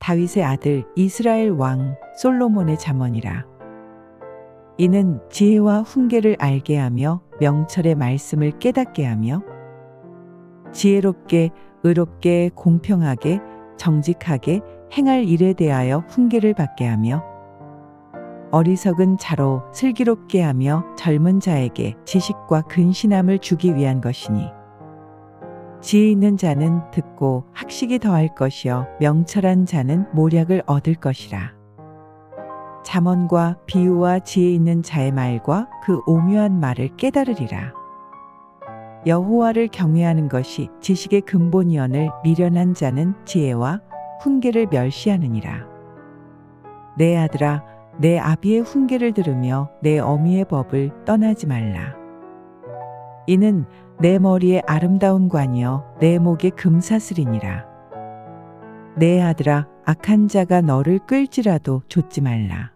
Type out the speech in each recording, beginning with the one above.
다윗의 아들 이스라엘 왕 솔로몬의 잠언이라. 이는 지혜와 훈계를 알게 하며 명철의 말씀을 깨닫게 하며 지혜롭게 의롭게 공평하게 정직하게 행할 일에 대하여 훈계를 받게 하며 어리석은 자로 슬기롭게 하며 젊은 자에게 지식과 근신함을 주기 위한 것이니 지혜 있는 자는 듣고 학식이 더할 것이요 명철한 자는 모략을 얻을 것이라. 잠언과 비유와 지혜 있는 자의 말과 그 오묘한 말을 깨달으리라. 여호와를 경외하는 것이 지식의 근본이언을 미련한 자는 지혜와 훈계를 멸시하느니라. 내 아들아, 내 아비의 훈계를 들으며 내 어미의 법을 떠나지 말라. 이는 내 머리에 아름다운 관이여 내 목에 금사슬이니라. 내 아들아, 악한 자가 너를 끌지라도 좇지 말라.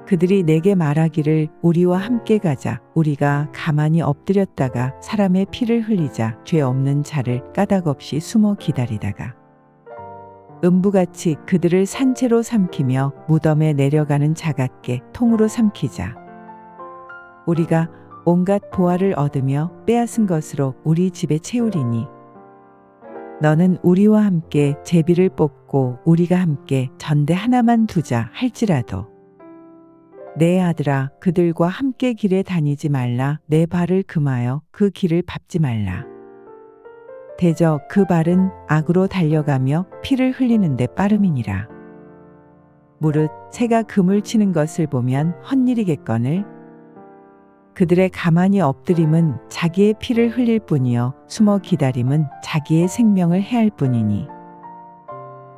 그들이 내게 말하기를 우리와 함께 가자. 우리가 가만히 엎드렸다가 사람의 피를 흘리자. 죄 없는 자를 까닭없이 숨어 기다리다가 음부같이 그들을 산채로 삼키며 무덤에 내려가는 자 같게 통으로 삼키자. 우리가 온갖 보화를 얻으며 빼앗은 것으로 우리 집에 채우리니 너는 우리와 함께 제비를 뽑고 우리가 함께 전대 하나만 두자 할지라도 내 아들아, 그들과 함께 길에 다니지 말라. 내 발을 금하여 그 길을 밟지 말라. 대저 그 발은 악으로 달려가며 피를 흘리는데 빠름이니라. 무릇 새가 금을 치는 것을 보면 헛일이겠거늘 그들의 가만히 엎드림은 자기의 피를 흘릴 뿐이요 숨어 기다림은 자기의 생명을 해할 뿐이니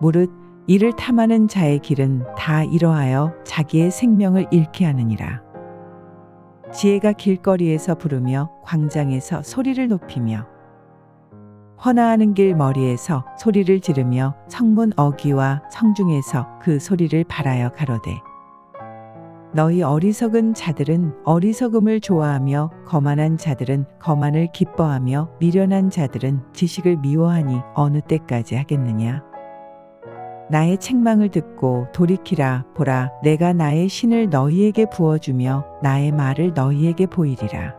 무릇 이를 탐하는 자의 길은 다 이러하여 자기의 생명을 잃게 하느니라. 지혜가 길거리에서 부르며 광장에서 소리를 높이며 헌화하는 길 머리에서 소리를 지르며 성문 어귀와 성중에서 그 소리를 발하여 가로되 너희 어리석은 자들은 어리석음을 좋아하며 거만한 자들은 거만을 기뻐하며 미련한 자들은 지식을 미워하니 어느 때까지 하겠느냐. 나의 책망을 듣고 돌이키라. 보라, 내가 나의 신을 너희에게 부어주며 나의 말을 너희에게 보이리라.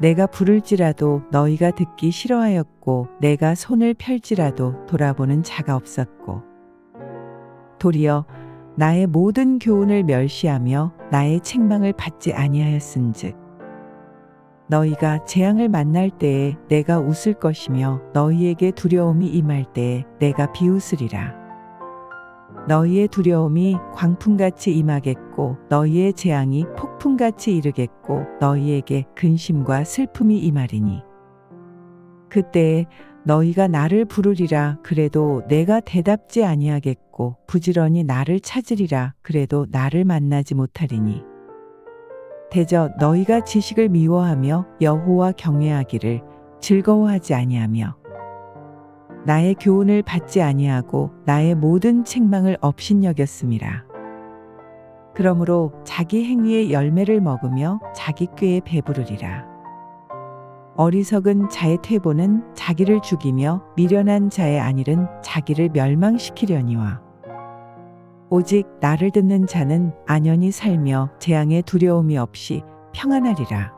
내가 부를지라도 너희가 듣기 싫어하였고 내가 손을 펼지라도 돌아보는 자가 없었고 도리어 나의 모든 교훈을 멸시하며 나의 책망을 받지 아니하였은즉 너희가 재앙을 만날 때에 내가 웃을 것이며 너희에게 두려움이 임할 때에 내가 비웃으리라. 너희의 두려움이 광풍같이 임하겠고 너희의 재앙이 폭풍같이 이르겠고 너희에게 근심과 슬픔이 임하리니 그때에 너희가 나를 부르리라. 그래도 내가 대답지 아니하겠고 부지런히 나를 찾으리라. 그래도 나를 만나지 못하리니 대저 너희가 지식을 미워하며 여호와 경외하기를 즐거워하지 아니하며 나의 교훈을 받지 아니하고 나의 모든 책망을 업신여겼음이라. 그러므로 자기 행위의 열매를 먹으며 자기 꾀에 배부르리라. 어리석은 자의 퇴보는 자기를 죽이며 미련한 자의 안일은 자기를 멸망시키려니와 오직 나를 듣는 자는 안연히 살며 재앙의 두려움이 없이 평안하리라.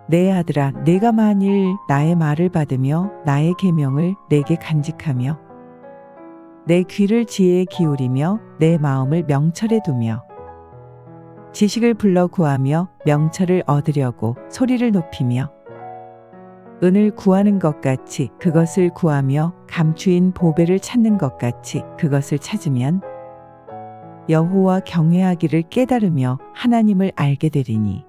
내 아들아, 내가 만일 나의 말을 받으며 나의 계명을 내게 간직하며 내 귀를 지혜에 기울이며 내 마음을 명철에 두며 지식을 불러 구하며 명철을 얻으려고 소리를 높이며 은을 구하는 것 같이 그것을 구하며 감추인 보배를 찾는 것 같이 그것을 찾으면 여호와 경외하기를 깨달으며 하나님을 알게 되리니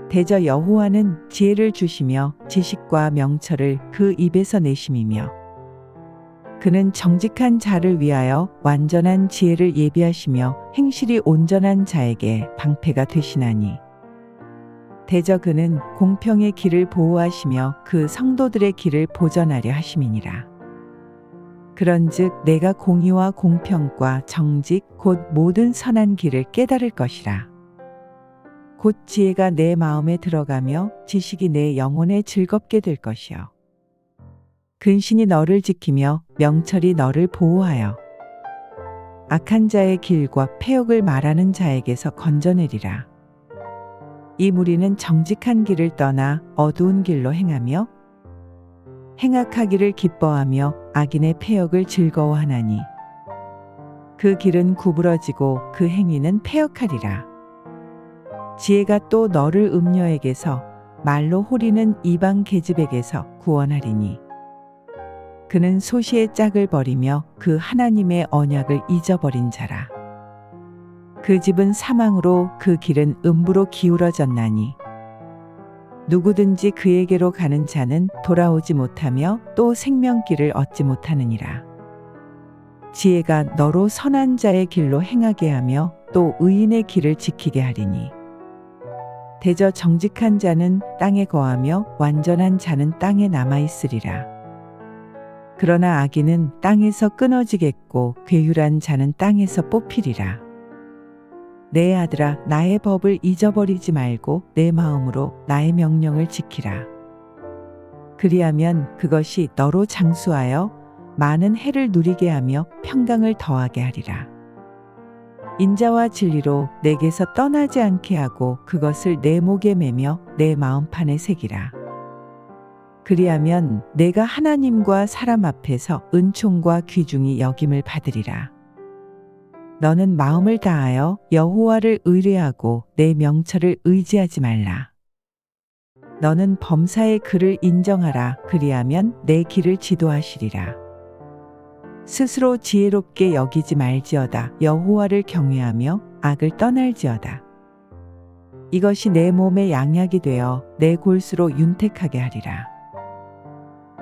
대저 여호와는 지혜를 주시며 지식과 명철을 그 입에서 내심이며 그는 정직한 자를 위하여 완전한 지혜를 예비하시며 행실이 온전한 자에게 방패가 되시나니 대저 그는 공평의 길을 보호하시며 그 성도들의 길을 보전하려 하심이니라. 그런즉 내가 공의와 공평과 정직 곧 모든 선한 길을 깨달을 것이라. 곧 지혜가 내 마음에 들어가며 지식이 내 영혼에 즐겁게 될 것이요 근신이 너를 지키며 명철이 너를 보호하여 악한 자의 길과 패역을 말하는 자에게서 건져내리라. 이 무리는 정직한 길을 떠나 어두운 길로 행하며 행악하기를 기뻐하며 악인의 패역을 즐거워하나니 그 길은 구부러지고 그 행위는 패역하리라. 지혜가 또 너를 음녀에게서 말로 호리는 이방 계집에게서 구원하리니 그는 소시의 짝을 버리며 그 하나님의 언약을 잊어버린 자라. 그 집은 사망으로 그 길은 음부로 기울어졌나니 누구든지 그에게로 가는 자는 돌아오지 못하며 또 생명길을 얻지 못하느니라. 지혜가 너로 선한 자의 길로 행하게 하며 또 의인의 길을 지키게 하리니 대저 정직한 자는 땅에 거하며 완전한 자는 땅에 남아 있으리라. 그러나 악인은 땅에서 끊어지겠고 괴휼한 자는 땅에서 뽑히리라. 내 아들아, 나의 법을 잊어버리지 말고 내 마음으로 나의 명령을 지키라. 그리하면 그것이 너로 장수하여 많은 해를 누리게 하며 평강을 더하게 하리라. 인자와 진리로 내게서 떠나지 않게 하고 그것을 내 목에 매며 내 마음판에 새기라. 그리하면 내가 하나님과 사람 앞에서 은총과 귀중히 여김을 받으리라. 너는 마음을 다하여 여호와를 의뢰하고 내 명철을 의지하지 말라. 너는 범사의 그를 인정하라. 그리하면 내 길을 지도하시리라. 스스로 지혜롭게 여기지 말지어다. 여호와를 경외하며 악을 떠날지어다. 이것이 내 몸의 양약이 되어 내 골수로 윤택하게 하리라.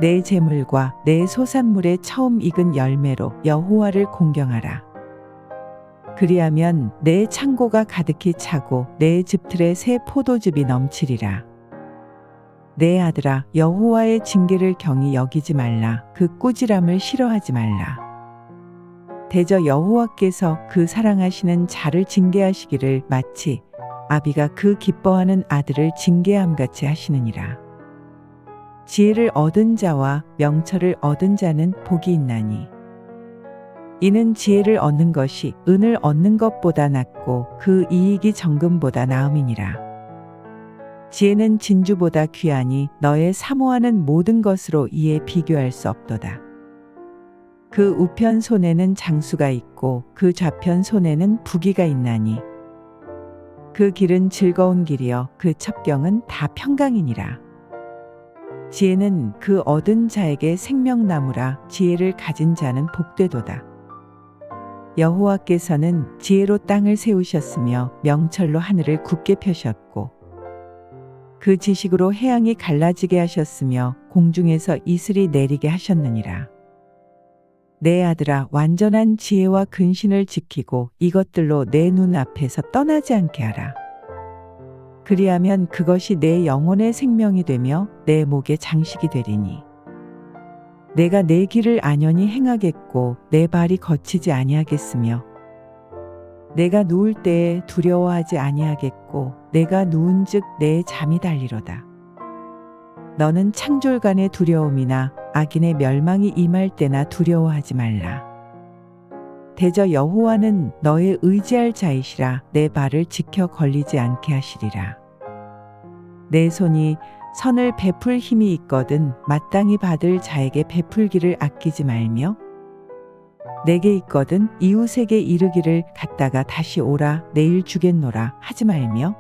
내 재물과 내 소산물의 처음 익은 열매로 여호와를 공경하라. 그리하면 내 창고가 가득히 차고 내 즙틀에 새 포도즙이 넘치리라. 내 아들아, 여호와의 징계를 경히 여기지 말라. 그 꾸지람을 싫어하지 말라. 대저 여호와께서 그 사랑하시는 자를 징계하시기를 마치 아비가 그 기뻐하는 아들을 징계함같이 하시느니라. 지혜를 얻은 자와 명철을 얻은 자는 복이 있나니 이는 지혜를 얻는 것이 은을 얻는 것보다 낫고 그 이익이 정금보다 나음이니라. 지혜는 진주보다 귀하니 너의 사모하는 모든 것으로 이에 비교할 수 없도다. 그 우편 손에는 장수가 있고 그 좌편 손에는 부귀가 있나니 그 길은 즐거운 길이여 그 첩경은 다 평강이니라. 지혜는 그 얻은 자에게 생명나무라. 지혜를 가진 자는 복되도다. 여호와께서는 지혜로 땅을 세우셨으며 명철로 하늘을 굳게 펴셨고 그 지식으로 해양이 갈라지게 하셨으며 공중에서 이슬이 내리게 하셨느니라. 내 아들아, 완전한 지혜와 근신을 지키고 이것들로 내 눈 앞에서 떠나지 않게 하라. 그리하면 그것이 내 영혼의 생명이 되며 내 목의 장식이 되리니 내가 내 길을 안연히 행하겠고 내 발이 거치지 아니하겠으며 내가 누울 때에 두려워하지 아니하겠고 내가 누운즉 내 잠이 달리로다. 너는 창졸간의 두려움이나 악인의 멸망이 임할 때나 두려워하지 말라. 대저 여호와는 너의 의지할 자이시라. 내 발을 지켜 걸리지 않게 하시리라. 내 손이 선을 베풀 힘이 있거든 마땅히 받을 자에게 베풀기를 아끼지 말며 내게 있거든 이웃에게 이르기를 갔다가 다시 오라 내일 주겠노라 하지 말며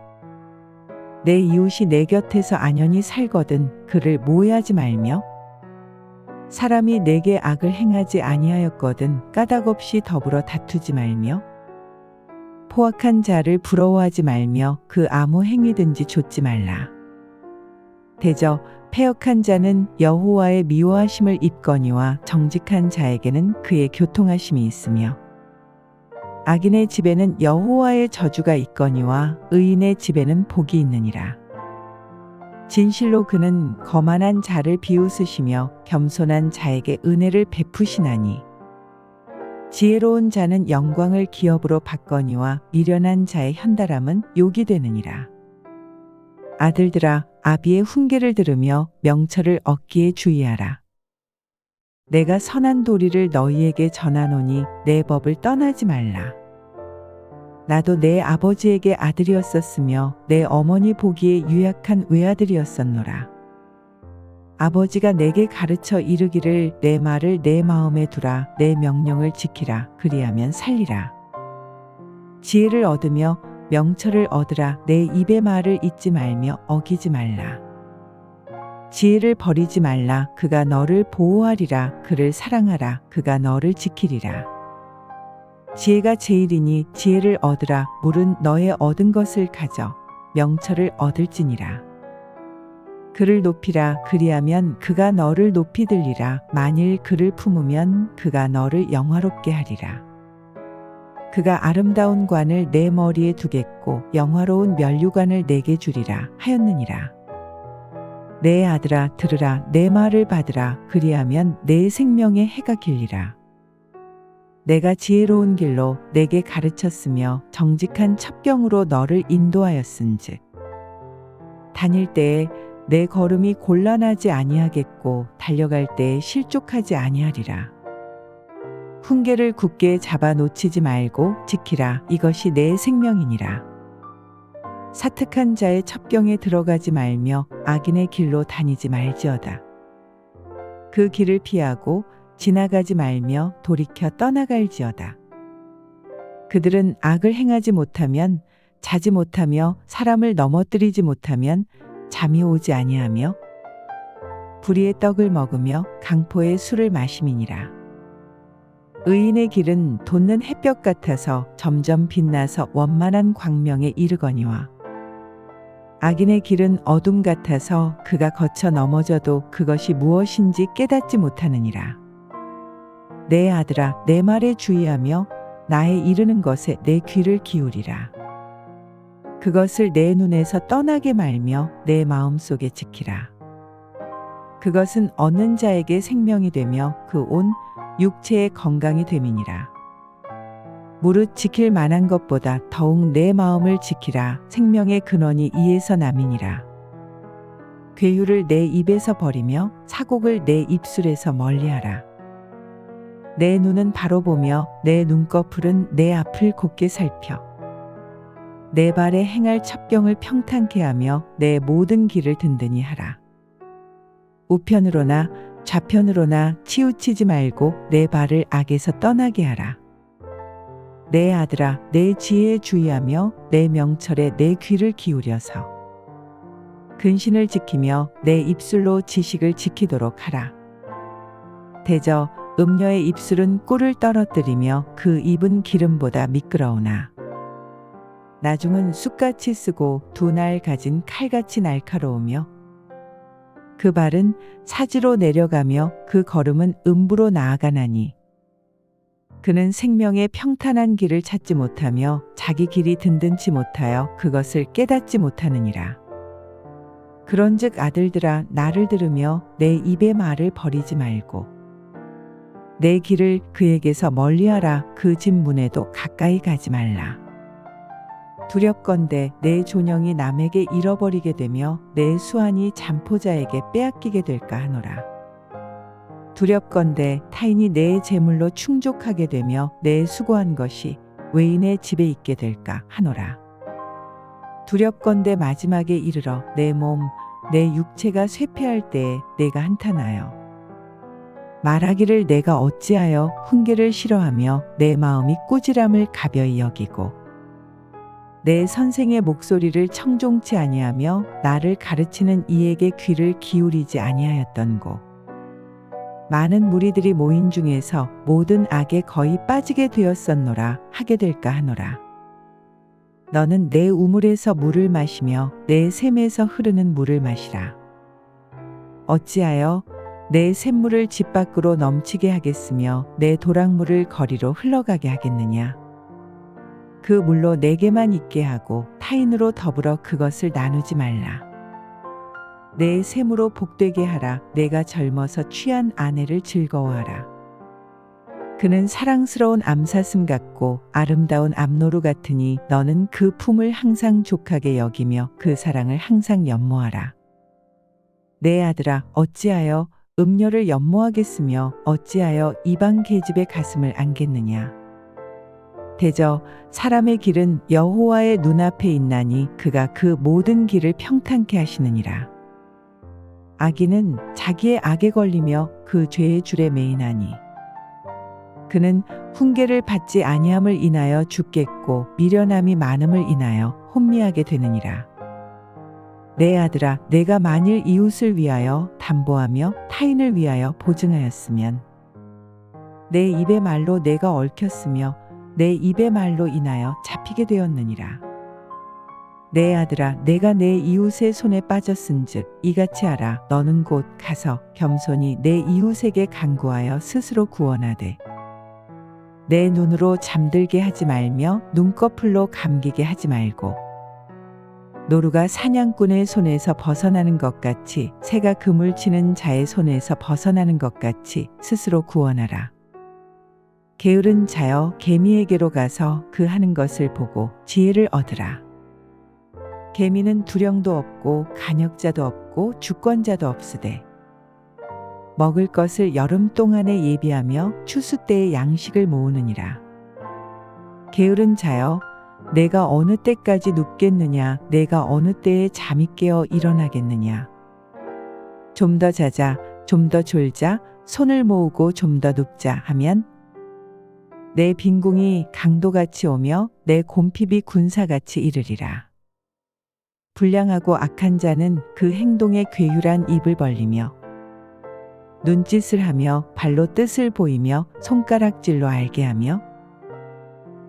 내 이웃이 내 곁에서 안연히 살거든 그를 모해하지 말며 사람이 내게 악을 행하지 아니하였거든 까닭없이 더불어 다투지 말며 포악한 자를 부러워하지 말며 그 아무 행위든지 좇지 말라. 대저 패역한 자는 여호와의 미워하심을 입거니와 정직한 자에게는 그의 교통하심이 있으며 악인의 집에는 여호와의 저주가 있거니와 의인의 집에는 복이 있느니라. 진실로 그는 거만한 자를 비웃으시며 겸손한 자에게 은혜를 베푸시나니 지혜로운 자는 영광을 기업으로 받거니와 미련한 자의 현달함은 욕이 되느니라. 아들들아, 아비의 훈계를 들으며 명철을 얻기에 주의하라. 내가 선한 도리를 너희에게 전하노니 내 법을 떠나지 말라. 나도 내 아버지에게 아들이었었으며 내 어머니 보기에 유약한 외아들이었었노라. 아버지가 내게 가르쳐 이르기를 내 말을 내 마음에 두라. 내 명령을 지키라. 그리하면 살리라. 지혜를 얻으며 명철을 얻으라. 내 입의 말을 잊지 말며 어기지 말라. 지혜를 버리지 말라. 그가 너를 보호하리라. 그를 사랑하라. 그가 너를 지키리라. 지혜가 제일이니 지혜를 얻으라. 물은 너의 얻은 것을 가져 명철을 얻을지니라. 그를 높이라. 그리하면 그가 너를 높이 들리라. 만일 그를 품으면 그가 너를 영화롭게 하리라. 그가 아름다운 관을 내 머리에 두겠고 영화로운 면류관을 내게 주리라 하였느니라. 내 아들아 들으라. 내 말을 받으라. 그리하면 내 생명의 해가 길리라. 내가 지혜로운 길로 내게 가르쳤으며 정직한 첩경으로 너를 인도하였은즉 다닐 때에 내 걸음이 곤란하지 아니하겠고 달려갈 때에 실족하지 아니하리라. 훈계를 굳게 잡아 놓치지 말고 지키라. 이것이 내 생명이니라. 사특한 자의 첩경에 들어가지 말며 악인의 길로 다니지 말지어다. 그 길을 피하고 지나가지 말며 돌이켜 떠나갈지어다. 그들은 악을 행하지 못하면 자지 못하며 사람을 넘어뜨리지 못하면 잠이 오지 아니하며 불의의 떡을 먹으며 강포의 술을 마심이니라. 의인의 길은 돋는 햇볕 같아서 점점 빛나서 원만한 광명에 이르거니와 악인의 길은 어둠 같아서 그가 거쳐 넘어져도 그것이 무엇인지 깨닫지 못하느니라. 내 아들아 내 말에 주의하며 나의 이르는 것에 내 귀를 기울이라. 그것을 내 눈에서 떠나게 말며 내 마음속에 지키라. 그것은 얻는 자에게 생명이 되며 그 온 육체의 건강이 됨이니라. 무릇 지킬 만한 것보다 더욱 내 마음을 지키라. 생명의 근원이 이에서 남이니라. 괴유를 내 입에서 버리며 사곡을 내 입술에서 멀리하라. 내 눈은 바로 보며 내 눈꺼풀은 내 앞을 곧게 살펴 내 발에 행할 첩경을 평탄케 하며 내 모든 길을 든든히 하라. 우편으로나 좌편으로나 치우치지 말고 내 발을 악에서 떠나게 하라. 내 아들아 내 지혜에 주의하며 내 명철에 내 귀를 기울여서 근신을 지키며 내 입술로 지식을 지키도록 하라. 대저 음녀의 입술은 꿀을 떨어뜨리며 그 입은 기름보다 미끄러우나 나중은 쑥같이 쓰고 두 날 가진 칼같이 날카로우며 그 발은 사지로 내려가며 그 걸음은 음부로 나아가나니 그는 생명의 평탄한 길을 찾지 못하며 자기 길이 든든치 못하여 그것을 깨닫지 못하느니라. 그런즉 아들들아 나를 들으며 내 입의 말을 버리지 말고 내 길을 그에게서 멀리하라. 그 집 문에도 가까이 가지 말라. 두렵건대 내 존영이 남에게 잃어버리게 되며 내 수완이 잠포자에게 빼앗기게 될까 하노라. 두렵건대 타인이 내 재물로 충족하게 되며 내 수고한 것이 외인의 집에 있게 될까 하노라. 두렵건대 마지막에 이르러 내 몸, 내 육체가 쇠폐할 때에 내가 한탄하여 말하기를 내가 어찌하여 훈계를 싫어하며 내 마음이 꾸지람을 가벼이 여기고 내 선생의 목소리를 청종치 아니하며 나를 가르치는 이에게 귀를 기울이지 아니하였던고. 많은 무리들이 모인 중에서 모든 악에 거의 빠지게 되었었노라 하게 될까 하노라. 너는 내 우물에서 물을 마시며 내 샘에서 흐르는 물을 마시라. 어찌하여 내 샘물을 집 밖으로 넘치게 하겠으며 내 도랑물을 거리로 흘러가게 하겠느냐. 그 물로 내게만 있게 하고 타인으로 더불어 그것을 나누지 말라. 내 샘으로 복되게 하라. 내가 젊어서 취한 아내를 즐거워하라. 그는 사랑스러운 암사슴 같고 아름다운 암노루 같으니 너는 그 품을 항상 족하게 여기며 그 사랑을 항상 연모하라. 내 아들아 어찌하여 음녀를 연모하겠으며 어찌하여 이방 계집의 가슴을 안겠느냐. 대저 사람의 길은 여호와의 눈앞에 있나니 그가 그 모든 길을 평탄케 하시느니라. 악인은 자기의 악에 걸리며 그 죄의 줄에 매이나니 그는 훈계를 받지 아니함을 인하여 죽겠고 미련함이 많음을 인하여 혼미하게 되느니라. 내 아들아, 내가 만일 이웃을 위하여 담보하며 타인을 위하여 보증하였으면 내 입의 말로 내가 얽혔으며 내 입의 말로 인하여 잡히게 되었느니라. 내 아들아, 내가 내 이웃의 손에 빠졌은즉 이같이 하라. 너는 곧 가서 겸손히 내 이웃에게 간구하여 스스로 구원하되 내 눈으로 잠들게 하지 말며 눈꺼풀로 감기게 하지 말고 노루가 사냥꾼의 손에서 벗어나는 것 같이 새가 그물 치는 자의 손에서 벗어나는 것 같이 스스로 구원하라. 게으른 자여, 개미에게로 가서 그 하는 것을 보고 지혜를 얻으라. 개미는 두령도 없고 간역자도 없고 주권자도 없으되 먹을 것을 여름 동안에 예비하며 추수 때에 양식을 모으느니라. 게으른 자여, 내가 어느 때까지 눕겠느냐. 내가 어느 때에 잠이 깨어 일어나겠느냐. 좀 더 자자, 좀 더 졸자, 손을 모으고 좀 더 눕자 하면 내 빈궁이 강도같이 오며 내 곰핍이 군사같이 이르리라. 불량하고 악한 자는 그 행동에 괴휼한 입을 벌리며 눈짓을 하며 발로 뜻을 보이며 손가락질로 알게 하며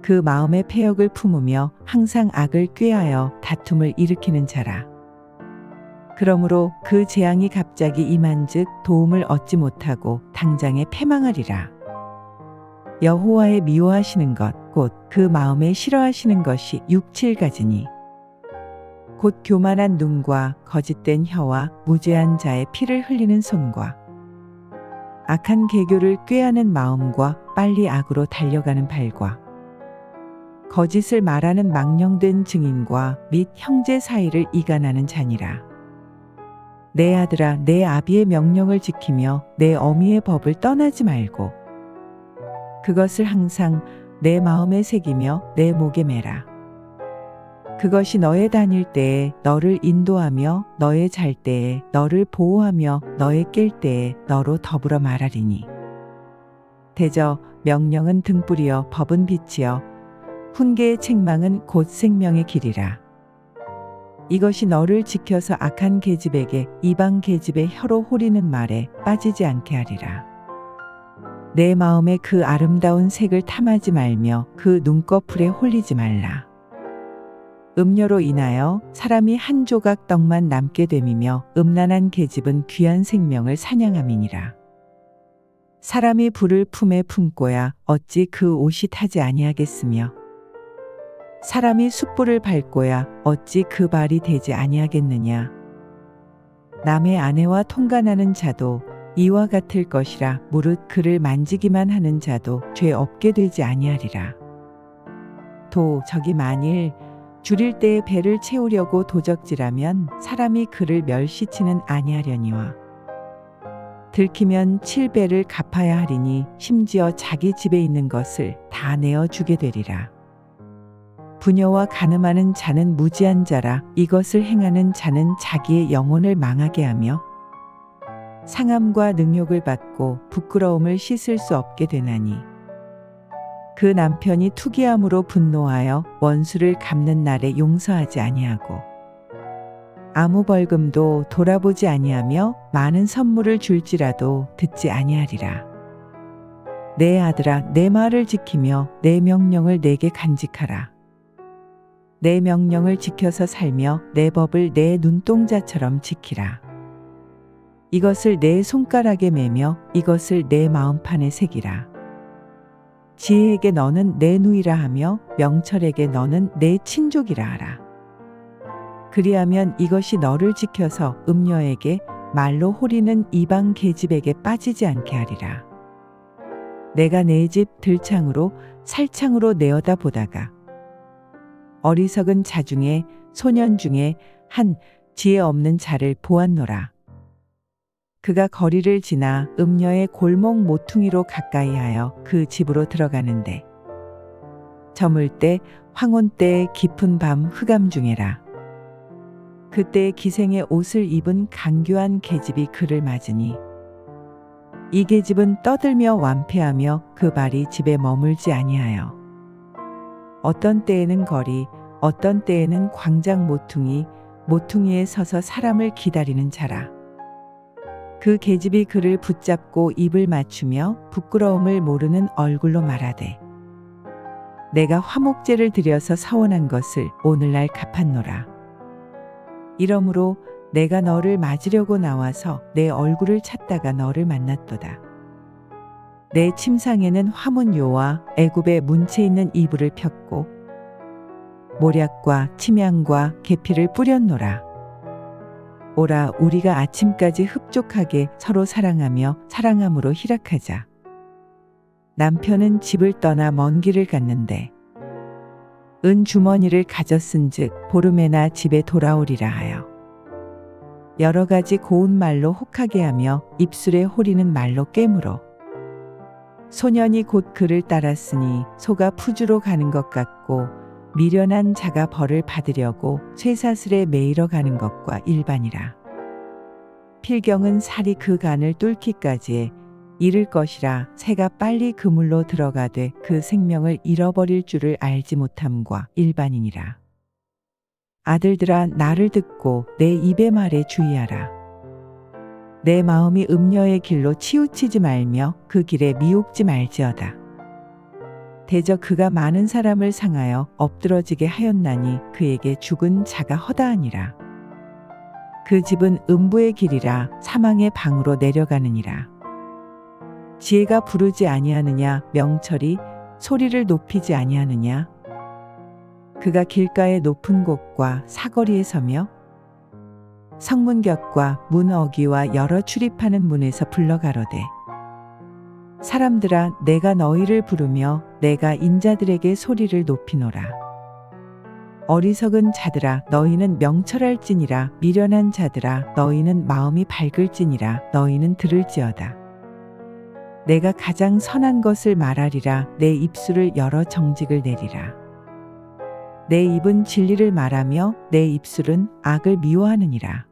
그 마음의 패역을 품으며 항상 악을 꾀하여 다툼을 일으키는 자라. 그러므로 그 재앙이 갑자기 임한즉 도움을 얻지 못하고 당장에 패망하리라. 여호와의 미워하시는 것 곧 그 마음에 싫어하시는 것이 6, 7가지니 곧 교만한 눈과 거짓된 혀와 무죄한 자의 피를 흘리는 손과 악한 계교를 꾀하는 마음과 빨리 악으로 달려가는 발과 거짓을 말하는 망령된 증인과 및 형제 사이를 이간하는 자니라. 내 아들아, 내 아비의 명령을 지키며 내 어미의 법을 떠나지 말고 그것을 항상 내 마음에 새기며 내 목에 매라. 그것이 너의 다닐 때에 너를 인도하며 너의 잘 때에 너를 보호하며 너의 깰 때에 너로 더불어 말하리니. 대저 명령은 등불이여 법은 빛이여 훈계의 책망은 곧 생명의 길이라. 이것이 너를 지켜서 악한 계집에게 이방 계집의 혀로 호리는 말에 빠지지 않게 하리라. 내 마음에 그 아름다운 색을 탐하지 말며 그 눈꺼풀에 홀리지 말라. 음녀로 인하여 사람이 한 조각 떡만 남게 됨이며 음란한 계집은 귀한 생명을 사냥함이니라. 사람이 불을 품에 품고야 어찌 그 옷이 타지 아니하겠으며 사람이 숯불을 밟고야 어찌 그 발이 되지 아니하겠느냐. 남의 아내와 통간하는 자도 이와 같을 것이라. 무릇 그를 만지기만 하는 자도 죄 없게 되지 아니하리라. 도 적이 만일 줄일 때에 배를 채우려고 도적질하면 사람이 그를 멸시치는 아니하려니와 들키면 7배를 갚아야 하리니 심지어 자기 집에 있는 것을 다 내어 주게 되리라. 부녀와 간음하는 자는 무지한 자라. 이것을 행하는 자는 자기의 영혼을 망하게 하며 상함과 능욕을 받고 부끄러움을 씻을 수 없게 되나니 그 남편이 투기함으로 분노하여 원수를 갚는 날에 용서하지 아니하고 아무 벌금도 돌아보지 아니하며 많은 선물을 줄지라도 듣지 아니하리라. 내 아들아, 내 말을 지키며 내 명령을 내게 간직하라. 내 명령을 지켜서 살며 내 법을 내 눈동자처럼 지키라. 이것을 내 손가락에 매며 이것을 내 마음판에 새기라. 지혜에게 너는 내 누이라 하며 명철에게 너는 내 친족이라 하라. 그리하면 이것이 너를 지켜서 음녀에게 말로 호리는 이방 계집에게 빠지지 않게 하리라. 내가 내 집 들창으로 살창으로 내어다 보다가 어리석은 자 중에 소년 중에 한 지혜 없는 자를 보았노라. 그가 거리를 지나 음녀의 골목 모퉁이로 가까이 하여 그 집으로 들어가는데 저물 때 황혼 때의 깊은 밤 흑암 중에라. 그때 기생의 옷을 입은 강교한 계집이 그를 맞으니 이 계집은 떠들며 완패하며 그 발이 집에 머물지 아니하여 어떤 때에는 거리 어떤 때에는 광장 모퉁이에 서서 사람을 기다리는 자라. 그 계집이 그를 붙잡고 입을 맞추며 부끄러움을 모르는 얼굴로 말하되 내가 화목제를 드려서 서원한 것을 오늘날 갚았노라. 이러므로 내가 너를 맞으려고 나와서 내 얼굴을 찾다가 너를 만났도다. 내 침상에는 화문요와 애굽의 문체 있는 이불을 폈고 모략과 침향과 계피를 뿌렸노라. 오라 우리가 아침까지 흡족하게 서로 사랑하며 사랑함으로 희락하자. 남편은 집을 떠나 먼 길을 갔는데 은 주머니를 가졌은즉 보름에나 집에 돌아오리라 하여 여러 가지 고운 말로 혹하게 하며 입술에 호리는 말로 깨물어 소년이 곧 그를 따랐으니 소가 푸주로 가는 것 같고 미련한 자가 벌을 받으려고 쇠사슬에 매이러 가는 것과 일반이라. 필경은 살이 그 간을 뚫기까지에 이를 것이라. 새가 빨리 그물로 들어가되 그 생명을 잃어버릴 줄을 알지 못함과 일반이니라. 아들들아 나를 듣고 내 입의 말에 주의하라. 내 마음이 음녀의 길로 치우치지 말며 그 길에 미혹지 말지어다. 대저 그가 많은 사람을 상하여 엎드러지게 하였나니 그에게 죽은 자가 허다하니라. 그 집은 음부의 길이라 사망의 방으로 내려가느니라. 지혜가 부르지 아니하느냐 명철이 소리를 높이지 아니하느냐. 그가 길가의 높은 곳과 사거리에 서며 성문곁과 문 어귀와 여러 출입하는 문에서 불러가로되 사람들아 내가 너희를 부르며 내가 인자들에게 소리를 높이노라. 어리석은 자들아 너희는 명철할지니라. 미련한 자들아 너희는 마음이 밝을지니라. 너희는 들을지어다. 내가 가장 선한 것을 말하리라. 내 입술을 열어 정직을 내리라. 내 입은 진리를 말하며 내 입술은 악을 미워하느니라.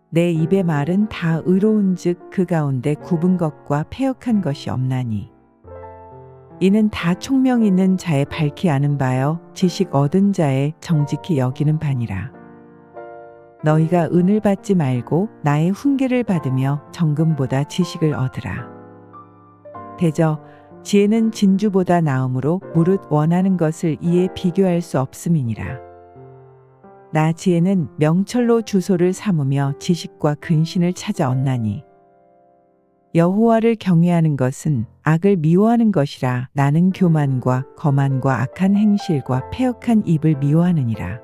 내 입의 말은 다 의로운즉 그 가운데 굽은 것과 패역한 것이 없나니 이는 다 총명 있는 자의 밝히 아는 바요 지식 얻은 자의 정직히 여기는 바니라. 너희가 은을 받지 말고 나의 훈계를 받으며 정금보다 지식을 얻으라. 대저 지혜는 진주보다 나음으로 무릇 원하는 것을 이에 비교할 수 없음이니라. 나 지혜는 명철로 주소를 삼으며 지식과 근신을 찾아 얻나니 여호와를 경외하는 것은 악을 미워하는 것이라. 나는 교만과 거만과 악한 행실과 패역한 입을 미워하느니라.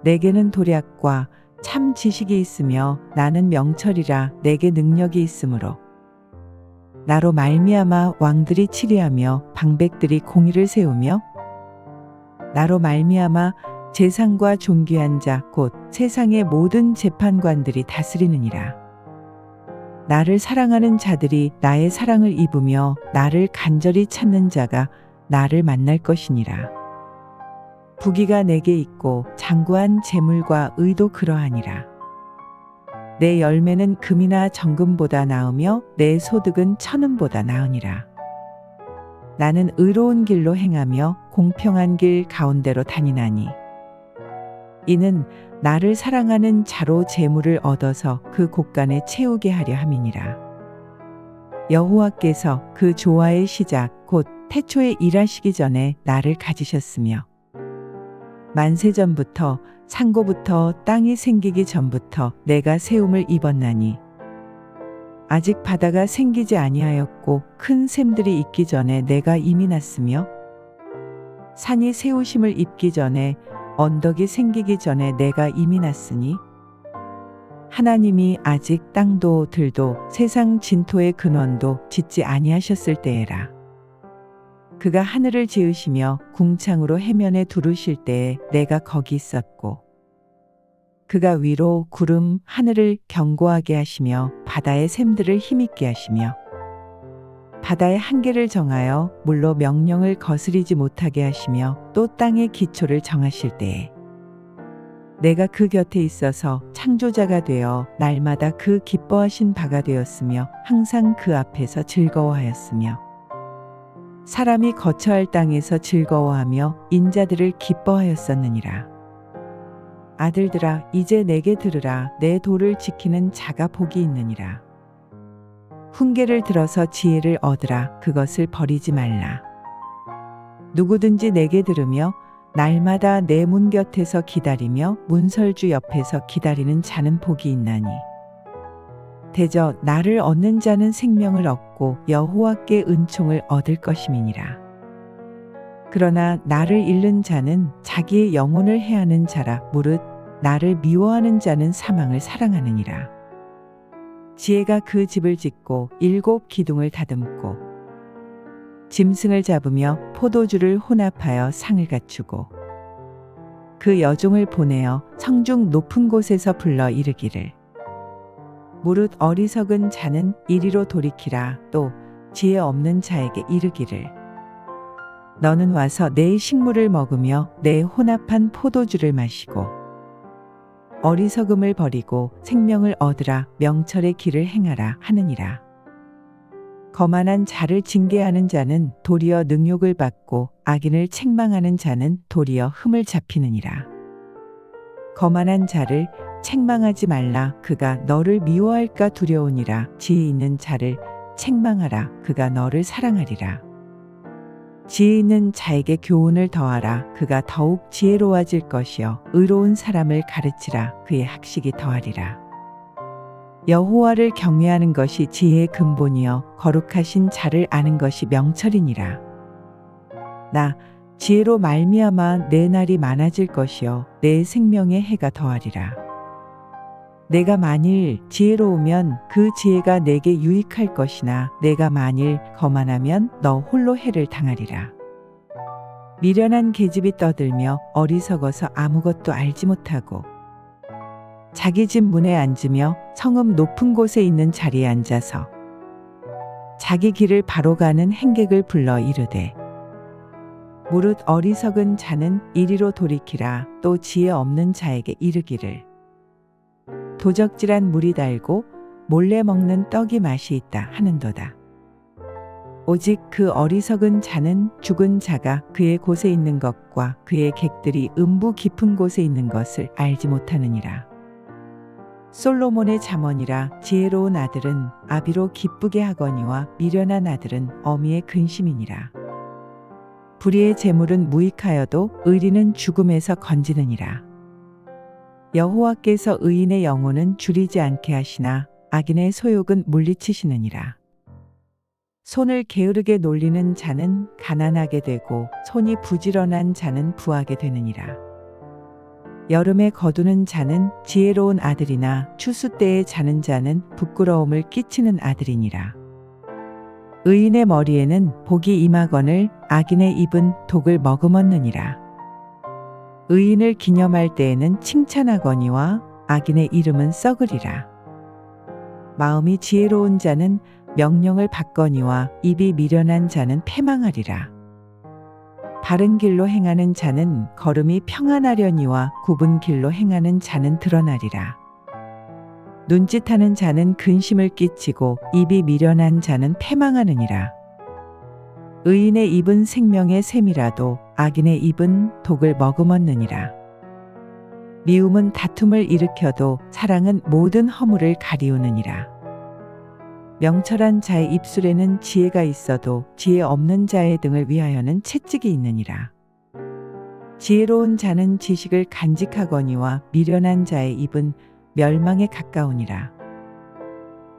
내게는 도략과 참 지식이 있으며 나는 명철이라. 내게 능력이 있으므로 나로 말미암아 왕들이 치리하며 방백들이 공의를 세우며 나로 말미암아 재상과 존귀한 자 곧 세상의 모든 재판관들이 다스리느니라. 나를 사랑하는 자들이 나의 사랑을 입으며 나를 간절히 찾는 자가 나를 만날 것이니라. 부귀가 내게 있고 장구한 재물과 의도 그러하니라. 내 열매는 금이나 정금보다 나으며 내 소득은 천은보다 나으니라. 나는 의로운 길로 행하며 공평한 길 가운데로 다니나니 이는 나를 사랑하는 자로 재물을 얻어서 그 곳간에 채우게 하려 함이니라. 여호와께서 그 조화의 시작 곧 태초에 일하시기 전에 나를 가지셨으며 만세전부터 상고부터 땅이 생기기 전부터 내가 세움을 입었나니 아직 바다가 생기지 아니하였고 큰 샘들이 있기 전에 내가 이미 났으며 산이 세우심을 입기 전에 언덕이 생기기 전에 내가 이미 났으니 하나님이 아직 땅도 들도 세상 진토의 근원도 짓지 아니하셨을 때에라. 그가 하늘을 지으시며 궁창으로 해면에 두르실 때에 내가 거기 있었고 그가 위로 구름 하늘을 견고하게 하시며 바다의 샘들을 힘있게 하시며 바다의 한계를 정하여 물로 명령을 거스리지 못하게 하시며 또 땅의 기초를 정하실 때에 내가 그 곁에 있어서 창조자가 되어 날마다 그 기뻐하신 바가 되었으며 항상 그 앞에서 즐거워하였으며 사람이 거처할 땅에서 즐거워하며 인자들을 기뻐하였었느니라. 아들들아 이제 내게 들으라. 내 도를 지키는 자가 복이 있느니라. 훈계를 들어서 지혜를 얻으라. 그것을 버리지 말라. 누구든지 내게 들으며 날마다 내 문 곁에서 기다리며 문설주 옆에서 기다리는 자는 복이 있나니 대저 나를 얻는 자는 생명을 얻고 여호와께 은총을 얻을 것임이니라. 그러나 나를 잃는 자는 자기의 영혼을 해하는 자라. 무릇 나를 미워하는 자는 사망을 사랑하느니라. 지혜가 그 집을 짓고 7 기둥을 다듬고 짐승을 잡으며 포도주를 혼합하여 상을 갖추고 그 여종을 보내어 성중 높은 곳에서 불러 이르기를 무릇 어리석은 자는 이리로 돌이키라. 또 지혜 없는 자에게 이르기를 너는 와서 내 식물을 먹으며 내 혼합한 포도주를 마시고 어리석음을 버리고 생명을 얻으라. 명철의 길을 행하라 하느니라. 거만한 자를 징계하는 자는 도리어 능욕을 받고 악인을 책망하는 자는 도리어 흠을 잡히느니라. 거만한 자를 책망하지 말라. 그가 너를 미워할까 두려우니라. 지혜 있는 자를 책망하라. 그가 너를 사랑하리라. 지혜 있는 자에게 교훈을 더하라. 그가 더욱 지혜로워질 것이요 의로운 사람을 가르치라. 그의 학식이 더하리라. 여호와를 경외하는 것이 지혜의 근본이요 거룩하신 자를 아는 것이 명철이니라. 나 지혜로 말미암아 내 날이 많아질 것이요 내 생명의 해가 더하리라. 내가 만일 지혜로우면 그 지혜가 내게 유익할 것이나 내가 만일 거만하면 너 홀로 해를 당하리라. 미련한 계집이 떠들며 어리석어서 아무것도 알지 못하고 자기 집 문에 앉으며 성읍 높은 곳에 있는 자리에 앉아서 자기 길을 바로 가는 행객을 불러 이르되 무릇 어리석은 자는 이리로 돌이키라. 또 지혜 없는 자에게 이르기를 도적질한 물이 달고 몰래 먹는 떡이 맛이 있다 하는도다. 오직 그 어리석은 자는 죽은 자가 그의 곳에 있는 것과 그의 객들이 음부 깊은 곳에 있는 것을 알지 못하느니라. 솔로몬의 잠언이라. 지혜로운 아들은 아비로 기쁘게 하거니와 미련한 아들은 어미의 근심이니라. 불의의 재물은 무익하여도 의리는 죽음에서 건지느니라. 여호와께서 의인의 영혼은 줄이지 않게 하시나 악인의 소욕은 물리치시느니라. 손을 게으르게 놀리는 자는 가난하게 되고 손이 부지런한 자는 부하게 되느니라. 여름에 거두는 자는 지혜로운 아들이나 추수 때에 자는 자는 부끄러움을 끼치는 아들이니라. 의인의 머리에는 복이 임하거늘 악인의 입은 독을 머금었느니라. 의인을 기념할 때에는 칭찬하거니와 악인의 이름은 썩으리라. 마음이 지혜로운 자는 명령을 받거니와 입이 미련한 자는 패망하리라. 바른 길로 행하는 자는 걸음이 평안하려니와 굽은 길로 행하는 자는 드러나리라. 눈짓하는 자는 근심을 끼치고 입이 미련한 자는 패망하느니라. 의인의 입은 생명의 샘이라도 악인의 입은 독을 머금었느니라. 미움은 다툼을 일으켜도 사랑은 모든 허물을 가리우느니라. 명철한 자의 입술에는 지혜가 있어도 지혜 없는 자의 등을 위하여는 채찍이 있느니라. 지혜로운 자는 지식을 간직하거니와 미련한 자의 입은 멸망에 가까우니라.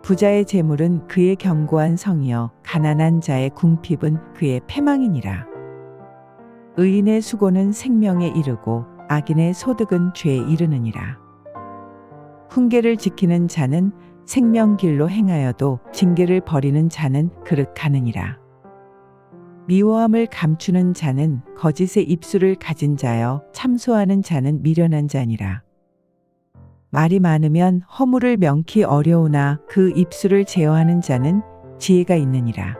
부자의 재물은 그의 견고한 성이요 가난한 자의 궁핍은 그의 패망이니라. 의인의 수고는 생명에 이르고 악인의 소득은 죄에 이르느니라. 훈계를 지키는 자는 생명길로 행하여도 징계를 버리는 자는 그릇 가느니라. 미워함을 감추는 자는 거짓의 입술을 가진 자여 참소하는 자는 미련한 자니라. 말이 많으면 허물을 명키 어려우나 그 입술을 제어하는 자는 지혜가 있느니라.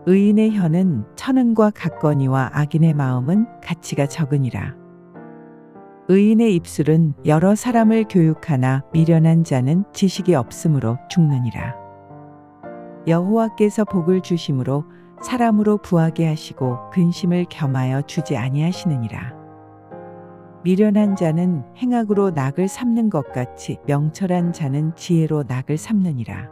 의인의 혀는 천은과 같거니와 악인의 마음은 가치가 적으니라. 의인의 입술은 여러 사람을 교육하나 미련한 자는 지식이 없으므로 죽느니라. 여호와께서 복을 주심으로 사람으로 부하게 하시고 근심을 겸하여 주지 아니하시느니라. 미련한 자는 행악으로 낙을 삼는 것 같이 명철한 자는 지혜로 낙을 삼느니라.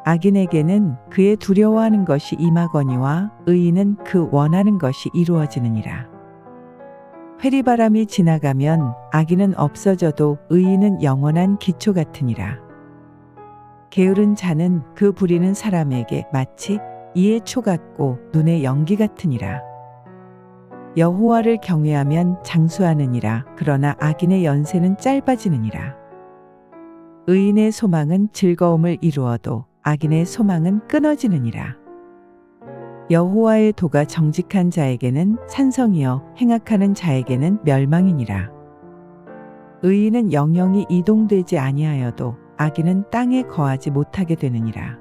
악인에게는 그의 두려워하는 것이 임하거니와 의인은 그 원하는 것이 이루어지느니라. 회리바람이 지나가면 악인은 없어져도 의인은 영원한 기초 같으니라. 게으른 자는 그 부리는 사람에게 마치 이의 초 같고 눈의 연기 같으니라. 여호와를 경외하면 장수하느니라. 그러나 악인의 연세는 짧아지느니라. 의인의 소망은 즐거움을 이루어도 악인의 소망은 끊어지느니라. 여호와의 도가 정직한 자에게는 산성이요 행악하는 자에게는 멸망이니라. 의인은 영영이 이동되지 아니하여도 악인은 땅에 거하지 못하게 되느니라.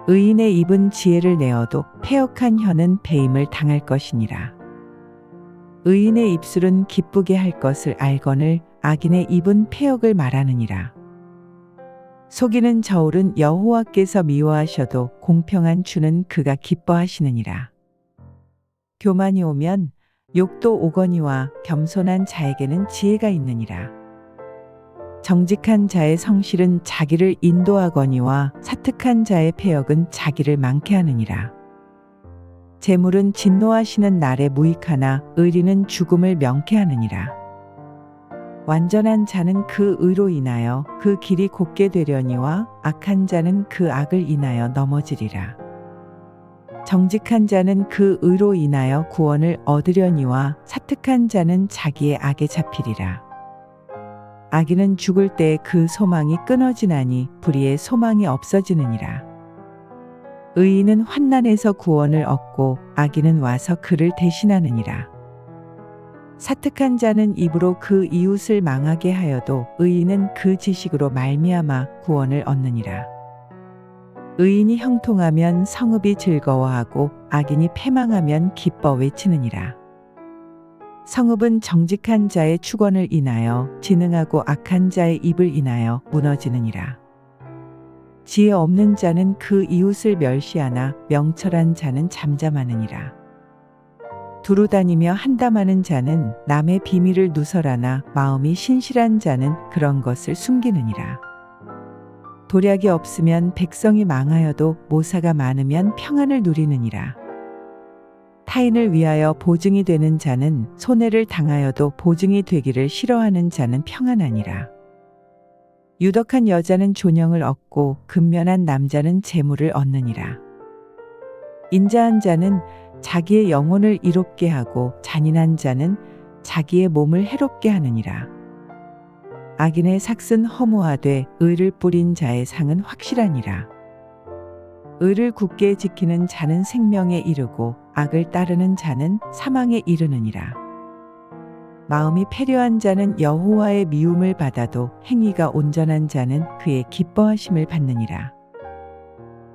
의인의 입은 지혜를 내어도 패역한 혀는 배임을 당할 것이니라. 의인의 입술은 기쁘게 할 것을 알거늘 악인의 입은 패역을 말하느니라. 속이는 저울은 여호와께서 미워하셔도 공평한 주는 그가 기뻐하시느니라. 교만이 오면 욕도 오거니와 겸손한 자에게는 지혜가 있느니라. 정직한 자의 성실은 자기를 인도하거니와 사특한 자의 패역은 자기를 망케 하느니라. 재물은 진노하시는 날에 무익하나 의리는 죽음을 명케 하느니라. 완전한 자는 그 의로 인하여 그 길이 곧게 되려니와 악한 자는 그 악을 인하여 넘어지리라. 정직한 자는 그 의로 인하여 구원을 얻으려니와 사특한 자는 자기의 악에 잡히리라. 악인은 죽을 때 그 소망이 끊어지나니 불의의 소망이 없어지느니라. 의인은 환난에서 구원을 얻고 악인은 와서 그를 대신하느니라. 사특한 자는 입으로 그 이웃을 망하게 하여도 의인은 그 지식으로 말미암아 구원을 얻느니라. 의인이 형통하면 성읍이 즐거워하고 악인이 패망하면 기뻐 외치느니라. 성읍은 정직한 자의 축원을 인하여 진흥하고 악한 자의 입을 인하여 무너지느니라. 지혜 없는 자는 그 이웃을 멸시하나 명철한 자는 잠잠하느니라. 두루다니며 한담하는 자는 남의 비밀을 누설하나 마음이 신실한 자는 그런 것을 숨기느니라. 도략이 없으면 백성이 망하여도 모사가 많으면 평안을 누리느니라. 타인을 위하여 보증이 되는 자는 손해를 당하여도 보증이 되기를 싫어하는 자는 평안하니라. 유덕한 여자는 존영을 얻고 근면한 남자는 재물을 얻느니라. 인자한 자는 자기의 영혼을 이롭게 하고 잔인한 자는 자기의 몸을 해롭게 하느니라. 악인의 삭은 허무하되 의를 뿌린 자의 상은 확실하니라. 의를 굳게 지키는 자는 생명에 이르고 악을 따르는 자는 사망에 이르느니라. 마음이 패려한 자는 여호와의 미움을 받아도 행위가 온전한 자는 그의 기뻐하심을 받느니라.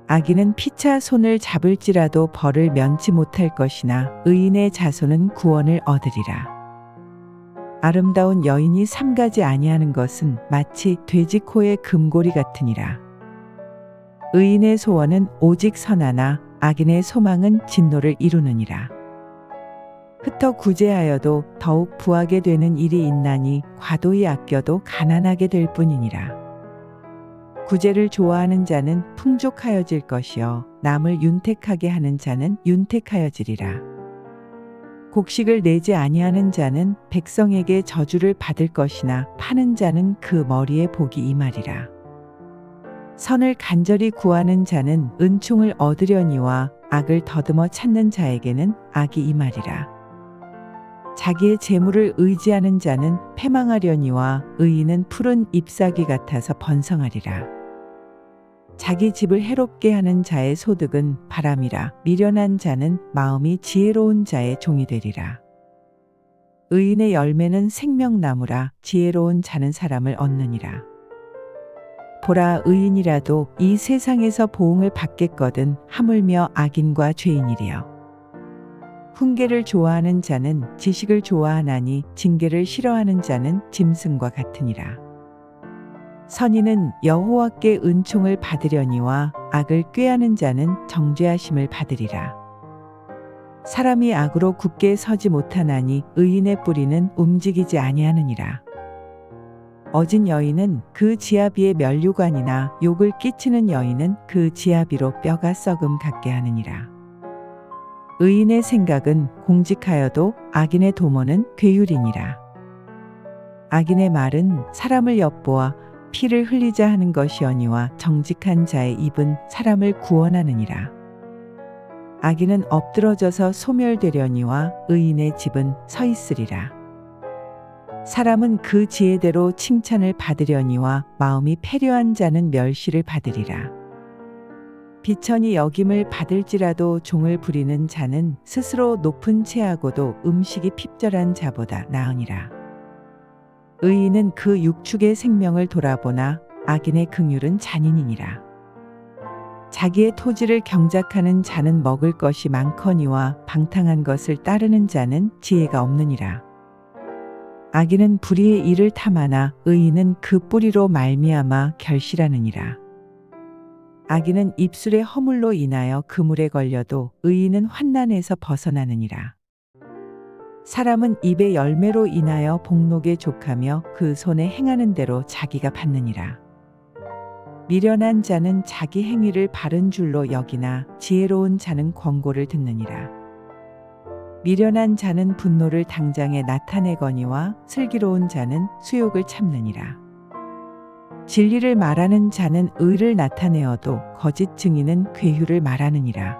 악인은 피차 손을 잡을지라도 벌을 면치 못할 것이나 의인의 자손은 구원을 얻으리라. 아름다운 여인이 삼가지 아니하는 것은 마치 돼지 코의 금고리 같으니라. 의인의 소원은 오직 선하나 악인의 소망은 진노를 이루느니라. 흩어 구제하여도 더욱 부하게 되는 일이 있나니 과도히 아껴도 가난하게 될 뿐이니라. 구제를 좋아하는 자는 풍족하여질 것이요 남을 윤택하게 하는 자는 윤택하여지리라. 곡식을 내지 아니하는 자는 백성에게 저주를 받을 것이나 파는 자는 그 머리에 복이 임하리라. 선을 간절히 구하는 자는 은총을 얻으려니와 악을 더듬어 찾는 자에게는 악이 임하리라. 자기의 재물을 의지하는 자는 패망하려니와 의인은 푸른 잎사귀 같아서 번성하리라. 자기 집을 해롭게 하는 자의 소득은 바람이라. 미련한 자는 마음이 지혜로운 자의 종이 되리라. 의인의 열매는 생명나무라 지혜로운 자는 사람을 얻느니라. 보라, 의인이라도 이 세상에서 보응을 받겠거든 하물며 악인과 죄인이리여. 훈계를 좋아하는 자는 지식을 좋아하나니 징계를 싫어하는 자는 짐승과 같으니라. 선인은 여호와께 은총을 받으려니와 악을 꾀하는 자는 정죄하심을 받으리라. 사람이 악으로 굳게 서지 못하나니 의인의 뿌리는 움직이지 아니하느니라. 어진 여인은 그 지아비의 면류관이나 욕을 끼치는 여인은 그 지아비로 뼈가 썩음 같게 하느니라. 의인의 생각은 공직하여도 악인의 도모는 괴율이니라. 악인의 말은 사람을 엿보아 피를 흘리자 하는 것이오니와 정직한 자의 입은 사람을 구원하느니라. 악인은 엎드러져서 소멸되려니와 의인의 집은 서 있으리라. 사람은 그 지혜대로 칭찬을 받으려니와 마음이 패려한 자는 멸시를 받으리라. 비천이 여김을 받을지라도 종을 부리는 자는 스스로 높은 채하고도 음식이 핍절한 자보다 나으니라. 의인은 그 육축의 생명을 돌아보나 악인의 긍휼은 잔인이니라. 자기의 토지를 경작하는 자는 먹을 것이 많거니와 방탕한 것을 따르는 자는 지혜가 없느니라. 악인은 불의의 일을 탐하나 의인은 그 뿌리로 말미암아 결실하느니라. 악인은 입술의 허물로 인하여 그물에 걸려도 의인은 환난에서 벗어나느니라. 사람은 입의 열매로 인하여 복록에 족하며 그 손에 행하는 대로 자기가 받느니라. 미련한 자는 자기 행위를 바른 줄로 여기나 지혜로운 자는 권고를 듣느니라. 미련한 자는 분노를 당장에 나타내거니와 슬기로운 자는 수욕을 참느니라. 진리를 말하는 자는 의를 나타내어도 거짓 증인은 괴휴를 말하느니라.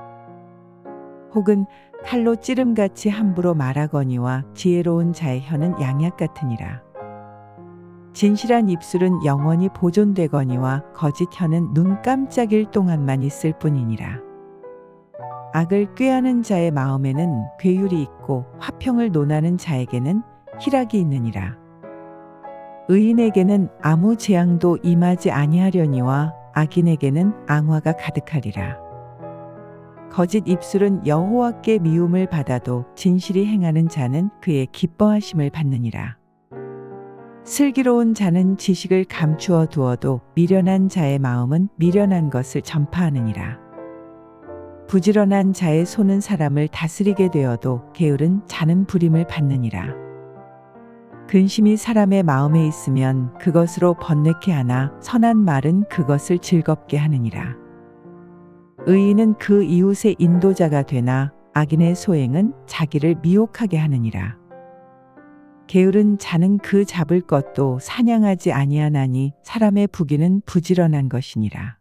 혹은 칼로 찌름같이 함부로 말하거니와 지혜로운 자의 혀는 양약 같으니라. 진실한 입술은 영원히 보존되거니와 거짓 혀는 눈 깜짝일 동안만 있을 뿐이니라. 악을 꾀하는 자의 마음에는 괴율이 있고 화평을 논하는 자에게는 희락이 있느니라. 의인에게는 아무 재앙도 임하지 아니하려니와 악인에게는 앙화가 가득하리라. 거짓 입술은 여호와께 미움을 받아도 진실이 행하는 자는 그의 기뻐하심을 받느니라. 슬기로운 자는 지식을 감추어 두어도 미련한 자의 마음은 미련한 것을 전파하느니라. 부지런한 자의 손은 사람을 다스리게 되어도 게으른 자는 부림을 받느니라. 근심이 사람의 마음에 있으면 그것으로 번뇌케 하나 선한 말은 그것을 즐겁게 하느니라. 의인은 그 이웃의 인도자가 되나 악인의 소행은 자기를 미혹하게 하느니라. 게으른 자는 그 잡을 것도 사냥하지 아니하나니 사람의 부귀는 부지런한 것이니라.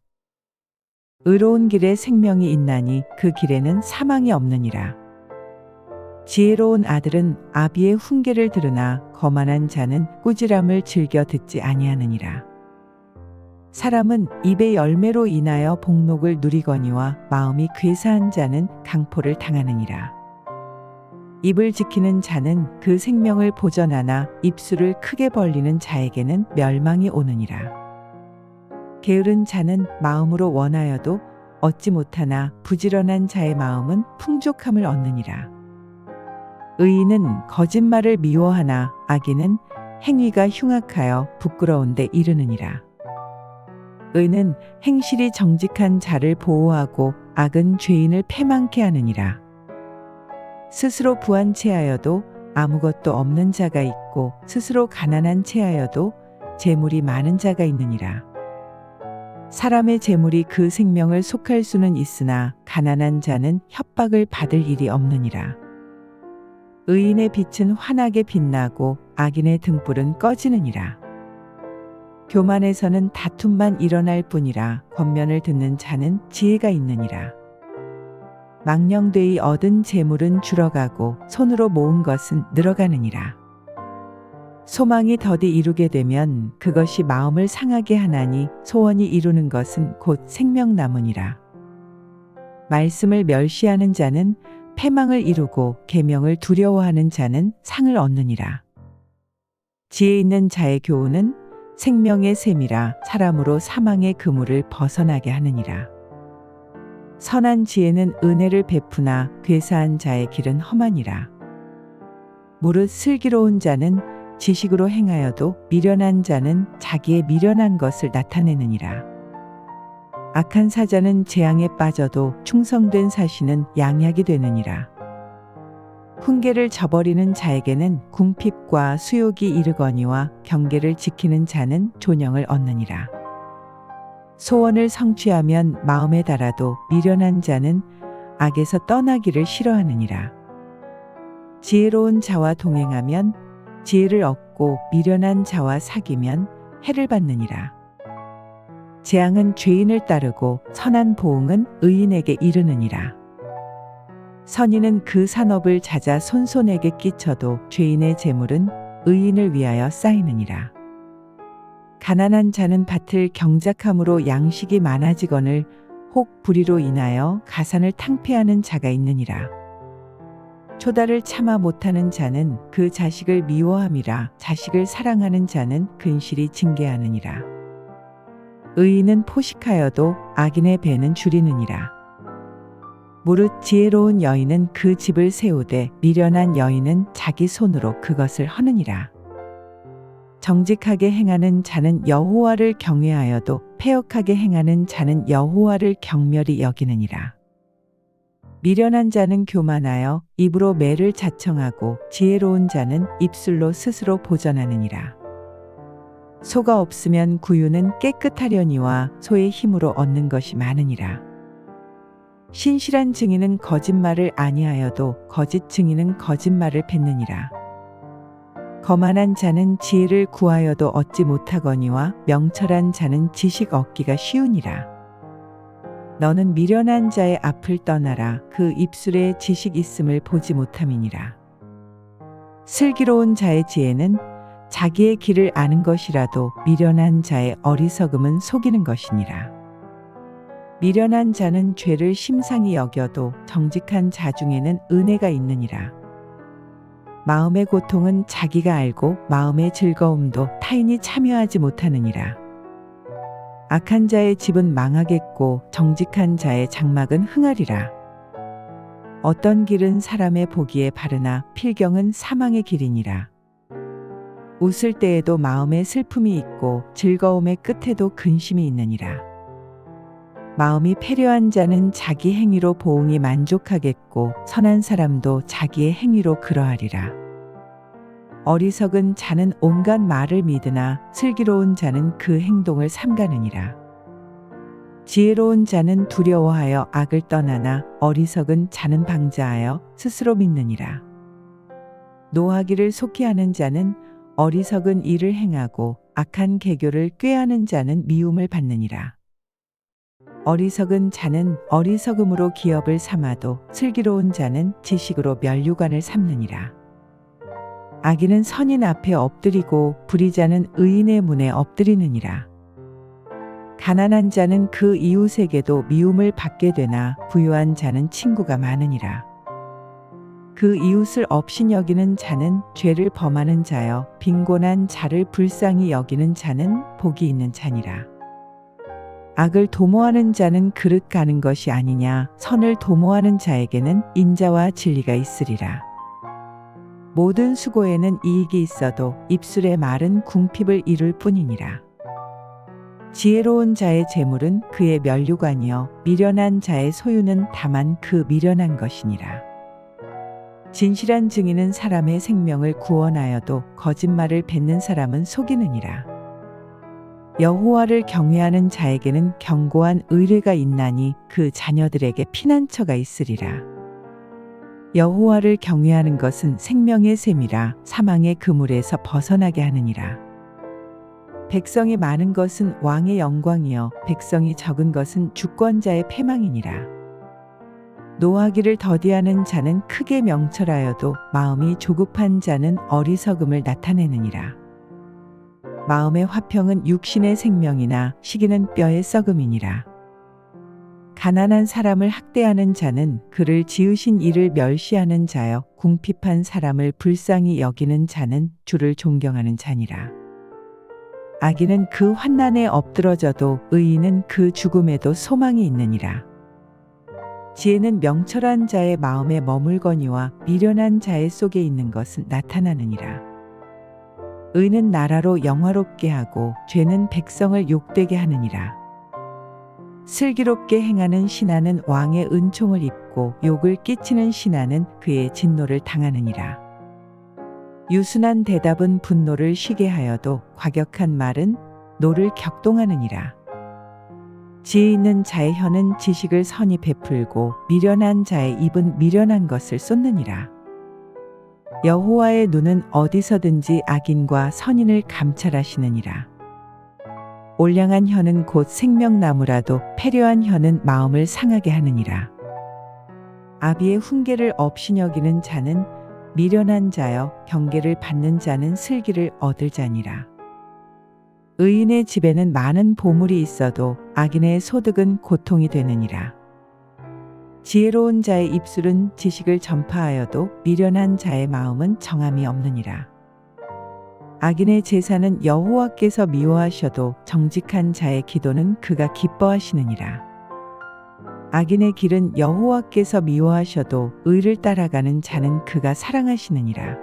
의로운 길에 생명이 있나니 그 길에는 사망이 없느니라. 지혜로운 아들은 아비의 훈계를 들으나 거만한 자는 꾸지람을 즐겨 듣지 아니하느니라. 사람은 입의 열매로 인하여 복록을 누리거니와 마음이 괴사한 자는 강포를 당하느니라. 입을 지키는 자는 그 생명을 보전하나 입술을 크게 벌리는 자에게는 멸망이 오느니라. 게으른 자는 마음으로 원하여도 얻지 못하나 부지런한 자의 마음은 풍족함을 얻느니라. 의인은 거짓말을 미워하나 악인은 행위가 흉악하여 부끄러운 데 이르느니라. 의는 행실이 정직한 자를 보호하고 악은 죄인을 패망케 하느니라. 스스로 부한 채하여도 아무것도 없는 자가 있고 스스로 가난한 채하여도 재물이 많은 자가 있느니라. 사람의 재물이 그 생명을 속할 수는 있으나 가난한 자는 협박을 받을 일이 없느니라. 의인의 빛은 환하게 빛나고 악인의 등불은 꺼지느니라. 교만에서는 다툼만 일어날 뿐이라 권면을 듣는 자는 지혜가 있느니라. 망령되이 얻은 재물은 줄어가고 손으로 모은 것은 늘어가느니라. 소망이 더디 이루게 되면 그것이 마음을 상하게 하나니 소원이 이루는 것은 곧 생명나무니라. 말씀을 멸시하는 자는 패망을 이루고 계명을 두려워하는 자는 상을 얻느니라. 지혜 있는 자의 교훈은 생명의 샘이라 사람으로 사망의 그물을 벗어나게 하느니라. 선한 지혜는 은혜를 베푸나 괴사한 자의 길은 험하니라. 무릇 슬기로운 자는 지식으로 행하여도 미련한 자는 자기의 미련한 것을 나타내느니라. 악한 사자는 재앙에 빠져도 충성된 사신은 양약이 되느니라. 훈계를 저버리는 자에게는 궁핍과 수욕이 이르거니와 경계를 지키는 자는 존영을 얻느니라. 소원을 성취하면 마음에 달아도 미련한 자는 악에서 떠나기를 싫어하느니라. 지혜로운 자와 동행하면 지혜를 얻고 미련한 자와 사귀면 해를 받느니라. 재앙은 죄인을 따르고 선한 보응은 의인에게 이르느니라. 선인은 그 산업을 찾아 손손에게 끼쳐도 죄인의 재물은 의인을 위하여 쌓이느니라. 가난한 자는 밭을 경작함으로 양식이 많아지거늘 혹 불의로 인하여 가산을 탕폐하는 자가 있느니라. 초다를 참아 못하는 자는 그 자식을 미워함이라. 자식을 사랑하는 자는 근실이 징계하느니라. 의인은 포식하여도 악인의 배는 줄이느니라. 무릇 지혜로운 여인은 그 집을 세우되 미련한 여인은 자기 손으로 그것을 허느니라. 정직하게 행하는 자는 여호와를 경외하여도 패역하게 행하는 자는 여호와를 경멸히 여기느니라. 미련한 자는 교만하여 입으로 매를 자청하고 지혜로운 자는 입술로 스스로 보전하느니라. 소가 없으면 구유는 깨끗하려니와 소의 힘으로 얻는 것이 많으니라. 신실한 증인은 거짓말을 아니하여도 거짓 증인은 거짓말을 뱉느니라. 거만한 자는 지혜를 구하여도 얻지 못하거니와 명철한 자는 지식 얻기가 쉬우니라. 너는 미련한 자의 앞을 떠나라. 그 입술에 지식 있음을 보지 못함이니라. 슬기로운 자의 지혜는 자기의 길을 아는 것이라도 미련한 자의 어리석음은 속이는 것이니라. 미련한 자는 죄를 심상히 여겨도 정직한 자 중에는 은혜가 있느니라. 마음의 고통은 자기가 알고 마음의 즐거움도 타인이 참여하지 못하느니라. 악한 자의 집은 망하겠고 정직한 자의 장막은 흥하리라. 어떤 길은 사람의 보기에 바르나 필경은 사망의 길이니라. 웃을 때에도 마음에 슬픔이 있고 즐거움의 끝에도 근심이 있느니라. 마음이 패려한 자는 자기 행위로 보응이 만족하겠고 선한 사람도 자기의 행위로 그러하리라. 어리석은 자는 온갖 말을 믿으나 슬기로운 자는 그 행동을 삼가느니라. 지혜로운 자는 두려워하여 악을 떠나나 어리석은 자는 방자하여 스스로 믿느니라. 노하기를 속히 하는 자는 어리석은 일을 행하고 악한 계교를 꾀하는 자는 미움을 받느니라. 어리석은 자는 어리석음으로 기업을 삼아도 슬기로운 자는 지식으로 면류관을 삼느니라. 악인은 선인 앞에 엎드리고 불의자는 의인의 문에 엎드리느니라. 가난한 자는 그 이웃에게도 미움을 받게 되나 부유한 자는 친구가 많으니라. 그 이웃을 업신여기는 자는 죄를 범하는 자여 빈곤한 자를 불쌍히 여기는 자는 복이 있는 자니라. 악을 도모하는 자는 그릇 가는 것이 아니냐. 선을 도모하는 자에게는 인자와 진리가 있으리라. 모든 수고에는 이익이 있어도 입술의 말은 궁핍을 이룰 뿐이니라. 지혜로운 자의 재물은 그의 면류관이요 미련한 자의 소유는 다만 그 미련한 것이니라. 진실한 증인은 사람의 생명을 구원하여도 거짓말을 뱉는 사람은 속이느니라. 여호와를 경외하는 자에게는 견고한 의뢰가 있나니 그 자녀들에게 피난처가 있으리라. 여호와를 경외하는 것은 생명의 샘이라 사망의 그물에서 벗어나게 하느니라. 백성이 많은 것은 왕의 영광이요 백성이 적은 것은 주권자의 패망이니라. 노하기를 더디하는 자는 크게 명철하여도 마음이 조급한 자는 어리석음을 나타내느니라. 마음의 화평은 육신의 생명이나 시기는 뼈의 썩음이니라. 가난한 사람을 학대하는 자는 그를 지으신 이를 멸시하는 자여 궁핍한 사람을 불쌍히 여기는 자는 주를 존경하는 자니라. 악인은 그 환난에 엎드러져도 의인은 그 죽음에도 소망이 있느니라. 지혜는 명철한 자의 마음에 머물거니와 미련한 자의 속에 있는 것은 나타나느니라. 의는 나라로 영화롭게 하고 죄는 백성을 욕되게 하느니라. 슬기롭게 행하는 신하는 왕의 은총을 입고 욕을 끼치는 신하는 그의 진노를 당하느니라. 유순한 대답은 분노를 쉬게 하여도 과격한 말은 노를 격동하느니라. 지혜 있는 자의 혀는 지식을 선히 베풀고 미련한 자의 입은 미련한 것을 쏟느니라. 여호와의 눈은 어디서든지 악인과 선인을 감찰하시느니라. 올량한 혀는 곧 생명나무라도 패려한 혀는 마음을 상하게 하느니라. 아비의 훈계를 업신여기는 자는 미련한 자여 경계를 받는 자는 슬기를 얻을 자니라. 의인의 집에는 많은 보물이 있어도 악인의 소득은 고통이 되느니라. 지혜로운 자의 입술은 지식을 전파하여도 미련한 자의 마음은 정함이 없느니라. 악인의 제사는 여호와께서 미워하셔도 정직한 자의 기도는 그가 기뻐하시느니라. 악인의 길은 여호와께서 미워하셔도 의를 따라가는 자는 그가 사랑하시느니라.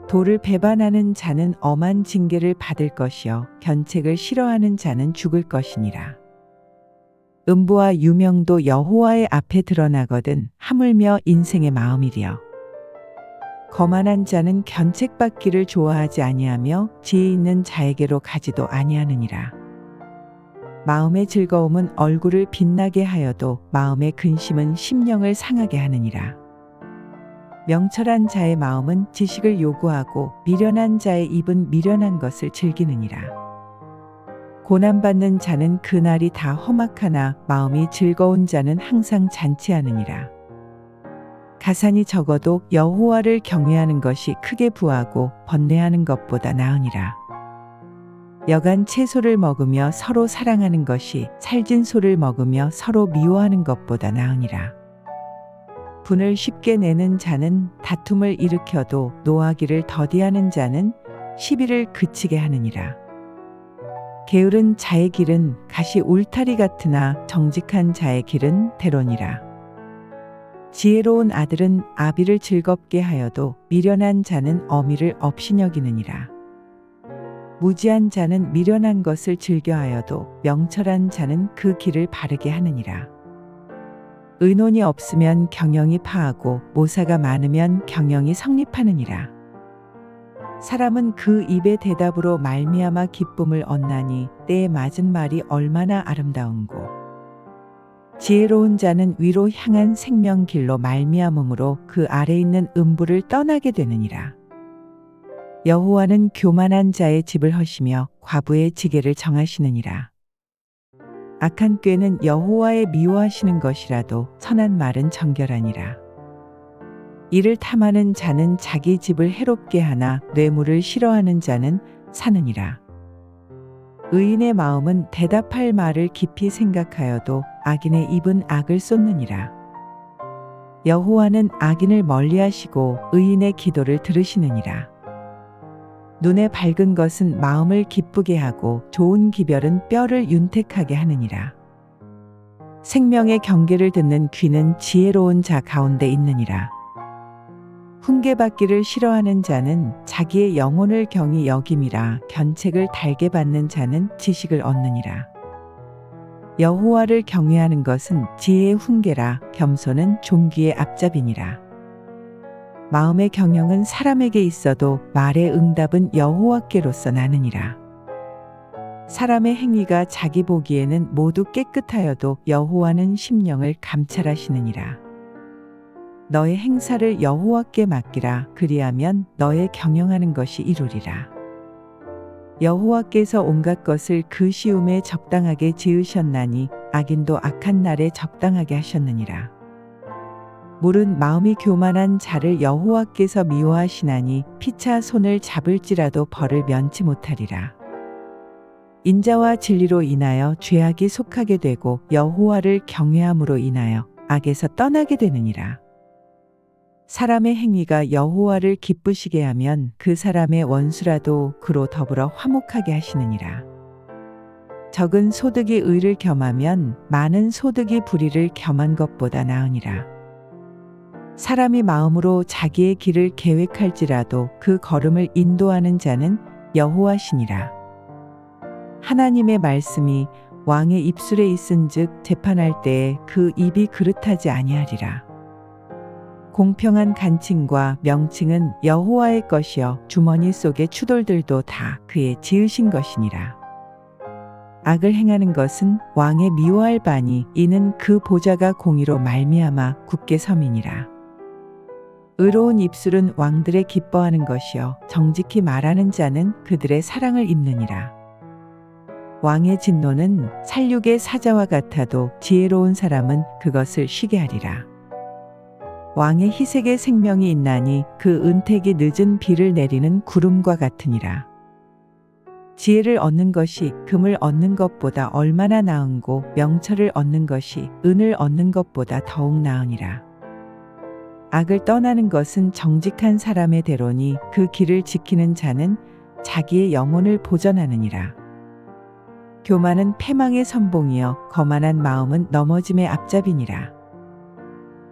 도를 배반하는 자는 엄한 징계를 받을 것이요 견책을 싫어하는 자는 죽을 것이니라. 음부와 유명도 여호와의 앞에 드러나거든 하물며 인생의 마음이리여. 거만한 자는 견책받기를 좋아하지 아니하며 지혜 있는 자에게로 가지도 아니하느니라. 마음의 즐거움은 얼굴을 빛나게 하여도 마음의 근심은 심령을 상하게 하느니라. 명철한 자의 마음은 지식을 요구하고 미련한 자의 입은 미련한 것을 즐기느니라. 고난받는 자는 그날이 다 험악하나 마음이 즐거운 자는 항상 잔치하느니라. 가산이 적어도 여호와를 경외하는 것이 크게 부하고 번뇌하는 것보다 나으니라. 여간 채소를 먹으며 서로 사랑하는 것이 살진 소를 먹으며 서로 미워하는 것보다 나으니라. 분을 쉽게 내는 자는 다툼을 일으켜도 노하기를 더디하는 자는 시비를 그치게 하느니라. 게으른 자의 길은 가시 울타리 같으나 정직한 자의 길은 대로니라. 지혜로운 아들은 아비를 즐겁게 하여도 미련한 자는 어미를 업신여기느니라. 무지한 자는 미련한 것을 즐겨하여도 명철한 자는 그 길을 바르게 하느니라. 의논이 없으면 경영이 파하고 모사가 많으면 경영이 성립하느니라. 사람은 그 입의 대답으로 말미암아 기쁨을 얻나니 때에 맞은 말이 얼마나 아름다운고. 지혜로운 자는 위로 향한 생명길로 말미암음으로 그 아래 있는 음부를 떠나게 되느니라. 여호와는 교만한 자의 집을 허시며 과부의 지게를 정하시느니라. 악한 꾀는 여호와의 미워하시는 것이라도 선한 말은 정결하니라. 이를 탐하는 자는 자기 집을 해롭게 하나 뇌물을 싫어하는 자는 사느니라. 의인의 마음은 대답할 말을 깊이 생각하여도 악인의 입은 악을 쏟느니라. 여호와는 악인을 멀리하시고 의인의 기도를 들으시느니라. 눈에 밝은 것은 마음을 기쁘게 하고 좋은 기별은 뼈를 윤택하게 하느니라. 생명의 경계를 듣는 귀는 지혜로운 자 가운데 있느니라. 훈계받기를 싫어하는 자는 자기의 영혼을 경히 여김이라. 견책을 달게 받는 자는 지식을 얻느니라. 여호와를 경외하는 것은 지혜의 훈계라. 겸손은 존귀의 앞잡이니라. 마음의 경영은 사람에게 있어도 말의 응답은 여호와께로서 나느니라. 사람의 행위가 자기 보기에는 모두 깨끗하여도 여호와는 심령을 감찰하시느니라. 너의 행사를 여호와께 맡기라. 그리하면 너의 경영하는 것이 이루리라. 여호와께서 온갖 것을 그 시움에 적당하게 지으셨나니 악인도 악한 날에 적당하게 하셨느니라. 물은 마음이 교만한 자를 여호와께서 미워하시나니 피차 손을 잡을지라도 벌을 면치 못하리라. 인자와 진리로 인하여 죄악이 속하게 되고 여호와를 경외함으로 인하여 악에서 떠나게 되느니라. 사람의 행위가 여호와를 기쁘시게 하면 그 사람의 원수라도 그로 더불어 화목하게 하시느니라. 적은 소득이 의를 겸하면 많은 소득이 불의를 겸한 것보다 나으니라. 사람이 마음으로 자기의 길을 계획할지라도 그 걸음을 인도하는 자는 여호와시니라. 하나님의 말씀이 왕의 입술에 있은즉 재판할 때에 그 입이 그릇하지 아니하리라. 공평한 간칭과 명칭은 여호와의 것이요 주머니 속의 추돌들도 다 그의 지으신 것이니라. 악을 행하는 것은 왕의 미워할 바니 이는 그 보좌가 공의로 말미암아 굳게 섬이니라. 의로운 입술은 왕들의 기뻐하는 것이요 정직히 말하는 자는 그들의 사랑을 입느니라. 왕의 진노는 살육의 사자와 같아도 지혜로운 사람은 그것을 쉬게 하리라. 왕의 희색에 생명이 있나니 그 은택이 늦은 비를 내리는 구름과 같으니라. 지혜를 얻는 것이 금을 얻는 것보다 얼마나 나은고 명철을 얻는 것이 은을 얻는 것보다 더욱 나으니라. 악을 떠나는 것은 정직한 사람의 대로니 그 길을 지키는 자는 자기의 영혼을 보전하느니라. 교만은 패망의 선봉이여 거만한 마음은 넘어짐의 앞잡이니라.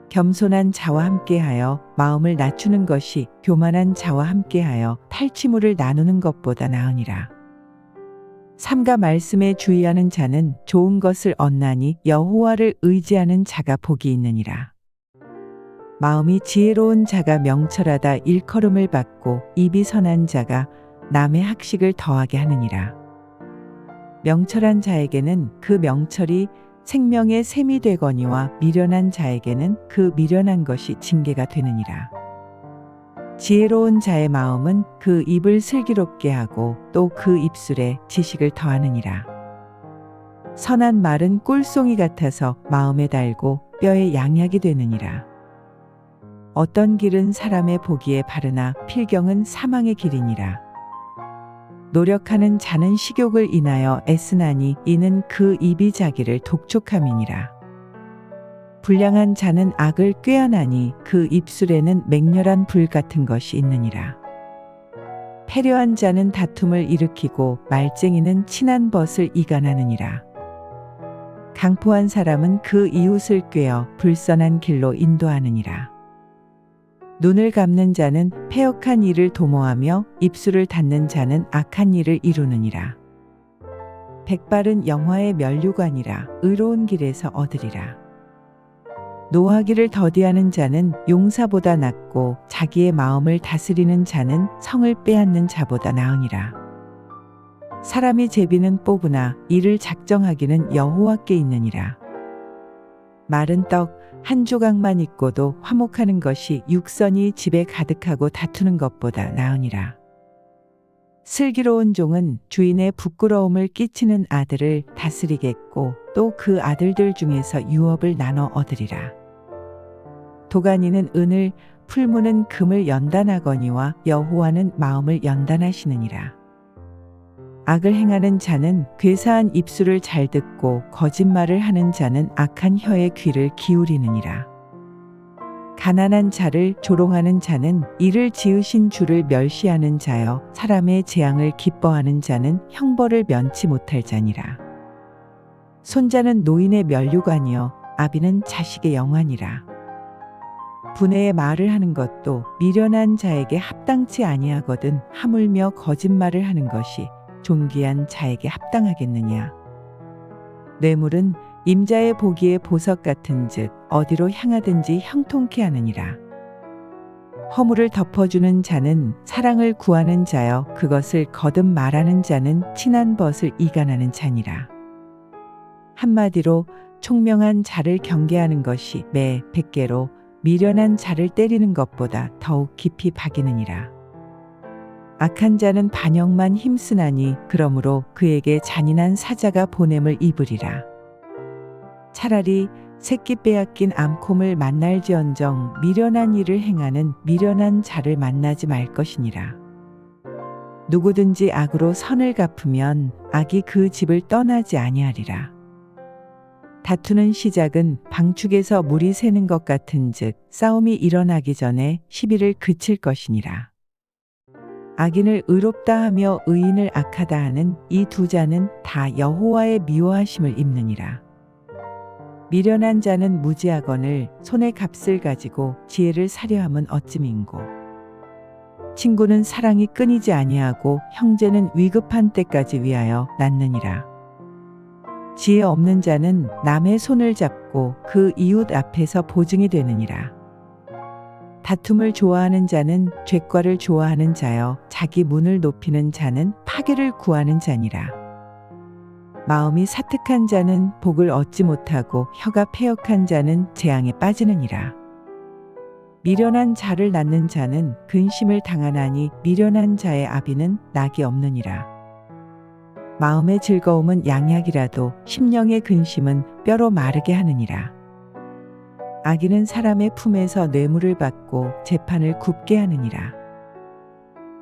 겸손한 자와 함께하여 마음을 낮추는 것이 교만한 자와 함께하여 탈취물을 나누는 것보다 나으니라. 삼가 말씀에 주의하는 자는 좋은 것을 얻나니 여호와를 의지하는 자가 복이 있느니라. 마음이 지혜로운 자가 명철하다 일컬음을 받고 입이 선한 자가 남의 학식을 더하게 하느니라. 명철한 자에게는 그 명철이 생명의 샘이 되거니와 미련한 자에게는 그 미련한 것이 징계가 되느니라. 지혜로운 자의 마음은 그 입을 슬기롭게 하고 또 그 입술에 지식을 더하느니라. 선한 말은 꿀송이 같아서 마음에 달고 뼈에 양약이 되느니라. 어떤 길은 사람의 보기에 바르나 필경은 사망의 길이니라. 노력하는 자는 식욕을 인하여 애쓰나니 이는 그 입이 자기를 독촉함이니라. 불량한 자는 악을 꾀하나니 그 입술에는 맹렬한 불 같은 것이 있느니라. 패려한 자는 다툼을 일으키고 말쟁이는 친한 벗을 이간하느니라. 강포한 사람은 그 이웃을 꾀어 불선한 길로 인도하느니라. 눈을 감는 자는 패역한 일을 도모하며 입술을 닫는 자는 악한 일을 이루느니라. 백발은 영화의 면류관이라 의로운 길에서 얻으리라. 노하기를 더디하는 자는 용사보다 낫고 자기의 마음을 다스리는 자는 성을 빼앗는 자보다 나으니라. 사람이 제비는 뽑으나 이를 작정하기는 여호와께 있느니라. 마른 떡 한 조각만 있고도 화목하는 것이 육선이 집에 가득하고 다투는 것보다 나으니라. 슬기로운 종은 주인의 부끄러움을 끼치는 아들을 다스리겠고 또 그 아들들 중에서 유업을 나눠 얻으리라. 도가니는 은을 풀무는 금을 연단하거니와 여호와는 마음을 연단하시느니라. 악을 행하는 자는 괴사한 입술을 잘 듣고 거짓말을 하는 자는 악한 혀의 귀를 기울이느니라. 가난한 자를 조롱하는 자는 이를 지으신 주를 멸시하는 자여 사람의 재앙을 기뻐하는 자는 형벌을 면치 못할 자니라. 손자는 노인의 면류관이요 아비는 자식의 영환이라. 분해의 말을 하는 것도 미련한 자에게 합당치 아니하거든 하물며 거짓말을 하는 것이 존귀한 자에게 합당하겠느냐. 뇌물은 임자의 보기에 보석 같은즉 어디로 향하든지 형통케 하느니라. 허물을 덮어주는 자는 사랑을 구하는 자여 그것을 거듭 말하는 자는 친한 벗을 이간하는 자니라. 한마디로 총명한 자를 경계하는 것이 매 100개로 미련한 자를 때리는 것보다 더욱 깊이 박이느니라. 악한 자는 반역만 힘쓰나니 그러므로 그에게 잔인한 사자가 보냄을 입으리라. 차라리 새끼 빼앗긴 암콤을 만날지언정 미련한 일을 행하는 미련한 자를 만나지 말 것이니라. 누구든지 악으로 선을 갚으면 악이 그 집을 떠나지 아니하리라. 다투는 시작은 방축에서 물이 새는 것 같은즉 싸움이 일어나기 전에 시비를 그칠 것이니라. 악인을 의롭다 하며 의인을 악하다 하는 이 두 자는 다 여호와의 미워하심을 입느니라. 미련한 자는 무지하거늘 손에 값을 가지고 지혜를 사려함은 어찌민고. 친구는 사랑이 끊이지 아니하고 형제는 위급한 때까지 위하여 낳느니라. 지혜 없는 자는 남의 손을 잡고 그 이웃 앞에서 보증이 되느니라. 다툼을 좋아하는 자는 죄과를 좋아하는 자여 자기 문을 높이는 자는 파괴를 구하는 자니라. 마음이 사특한 자는 복을 얻지 못하고 혀가 패역한 자는 재앙에 빠지느니라. 미련한 자를 낳는 자는 근심을 당하나니 미련한 자의 아비는 낙이 없느니라. 마음의 즐거움은 양약이라도 심령의 근심은 뼈로 마르게 하느니라. 악인은 사람의 품에서 뇌물을 받고 재판을 굽게 하느니라.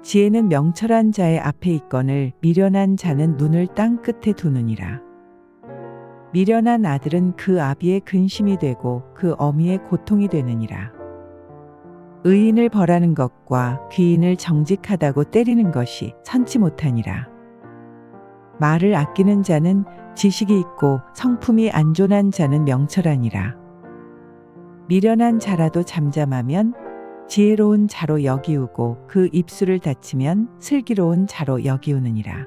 지혜는 명철한 자의 앞에 있거늘 미련한 자는 눈을 땅 끝에 두느니라. 미련한 아들은 그 아비의 근심이 되고 그 어미의 고통이 되느니라. 의인을 벌하는 것과 귀인을 정직하다고 때리는 것이 선치 못하니라. 말을 아끼는 자는 지식이 있고 성품이 안존한 자는 명철하니라. 미련한 자라도 잠잠하면 지혜로운 자로 여기우고 그 입술을 닫히면 슬기로운 자로 여기우느니라.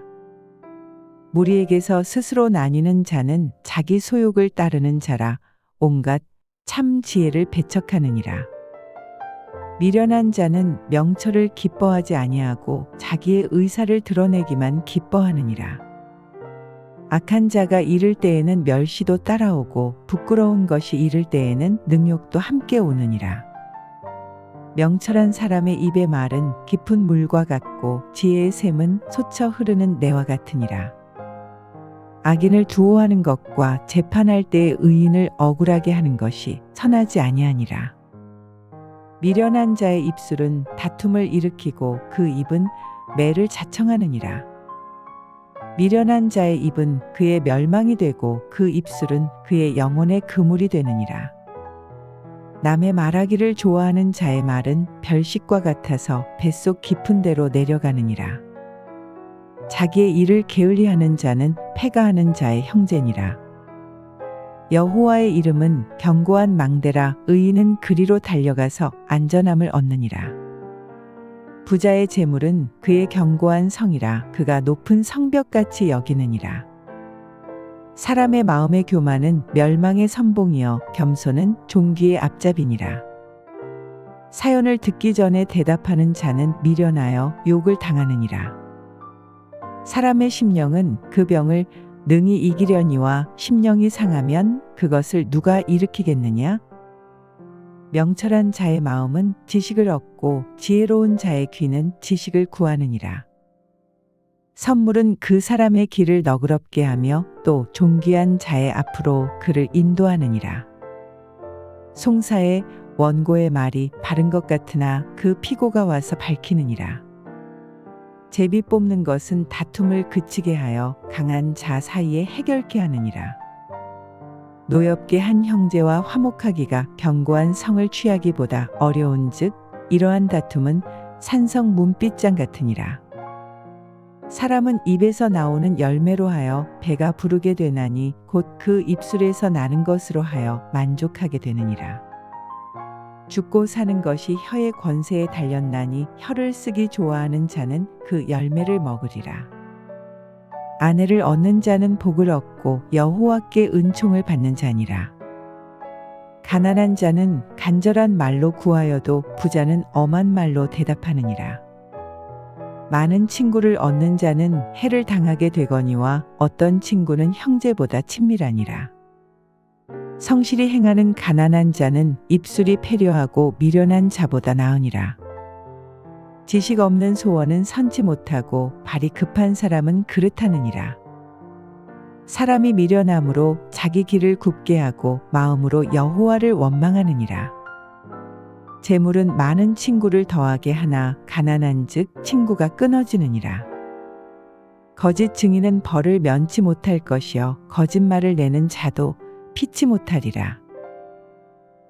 무리에게서 스스로 나뉘는 자는 자기 소욕을 따르는 자라 온갖 참 지혜를 배척하느니라. 미련한 자는 명철을 기뻐하지 아니하고 자기의 의사를 드러내기만 기뻐하느니라. 악한 자가 이를 때에는 멸시도 따라오고 부끄러운 것이 이를 때에는 능욕도 함께 오느니라. 명철한 사람의 입의 말은 깊은 물과 같고 지혜의 샘은 솟아 흐르는 내와 같으니라. 악인을 두어하는 것과 재판할 때의 의인을 억울하게 하는 것이 선하지 아니하니라. 미련한 자의 입술은 다툼을 일으키고 그 입은 매를 자청하느니라. 미련한 자의 입은 그의 멸망이 되고 그 입술은 그의 영혼의 그물이 되느니라. 남의 말하기를 좋아하는 자의 말은 별식과 같아서 뱃속 깊은 데로 내려가느니라. 자기의 일을 게을리하는 자는 패가하는 자의 형제니라. 여호와의 이름은 견고한 망대라 의인은 그리로 달려가서 안전함을 얻느니라. 부자의 재물은 그의 견고한 성이라 그가 높은 성벽같이 여기느니라. 사람의 마음의 교만은 멸망의 선봉이여 겸손은 종기의 앞잡이니라. 사연을 듣기 전에 대답하는 자는 미련하여 욕을 당하느니라. 사람의 심령은 그 병을 능히 이기려니와 심령이 상하면 그것을 누가 일으키겠느냐? 명철한 자의 마음은 지식을 얻고 지혜로운 자의 귀는 지식을 구하느니라. 선물은 그 사람의 길을 너그럽게 하며 또 존귀한 자의 앞으로 그를 인도하느니라. 송사의 원고의 말이 바른 것 같으나 그 피고가 와서 밝히느니라. 제비 뽑는 것은 다툼을 그치게 하여 강한 자 사이에 해결케 하느니라. 노엽게 한 형제와 화목하기가 견고한 성을 취하기보다 어려운즉 이러한 다툼은 산성 문빗장 같으니라. 사람은 입에서 나오는 열매로 하여 배가 부르게 되나니 곧 그 입술에서 나는 것으로 하여 만족하게 되느니라. 죽고 사는 것이 혀의 권세에 달렸나니 혀를 쓰기 좋아하는 자는 그 열매를 먹으리라. 아내를 얻는 자는 복을 얻고 여호와께 은총을 받는 자니라. 가난한 자는 간절한 말로 구하여도 부자는 엄한 말로 대답하느니라. 많은 친구를 얻는 자는 해를 당하게 되거니와 어떤 친구는 형제보다 친밀하니라. 성실히 행하는 가난한 자는 입술이 패려하고 미련한 자보다 나으니라. 지식 없는 소원은 선지 못하고 발이 급한 사람은 그릇하느니라. 사람이 미련함으로 자기 길을 굽게 하고 마음으로 여호와를 원망하느니라. 재물은 많은 친구를 더하게 하나 가난한즉 친구가 끊어지느니라. 거짓 증인은 벌을 면치 못할 것이요 거짓말을 내는 자도 피치 못하리라.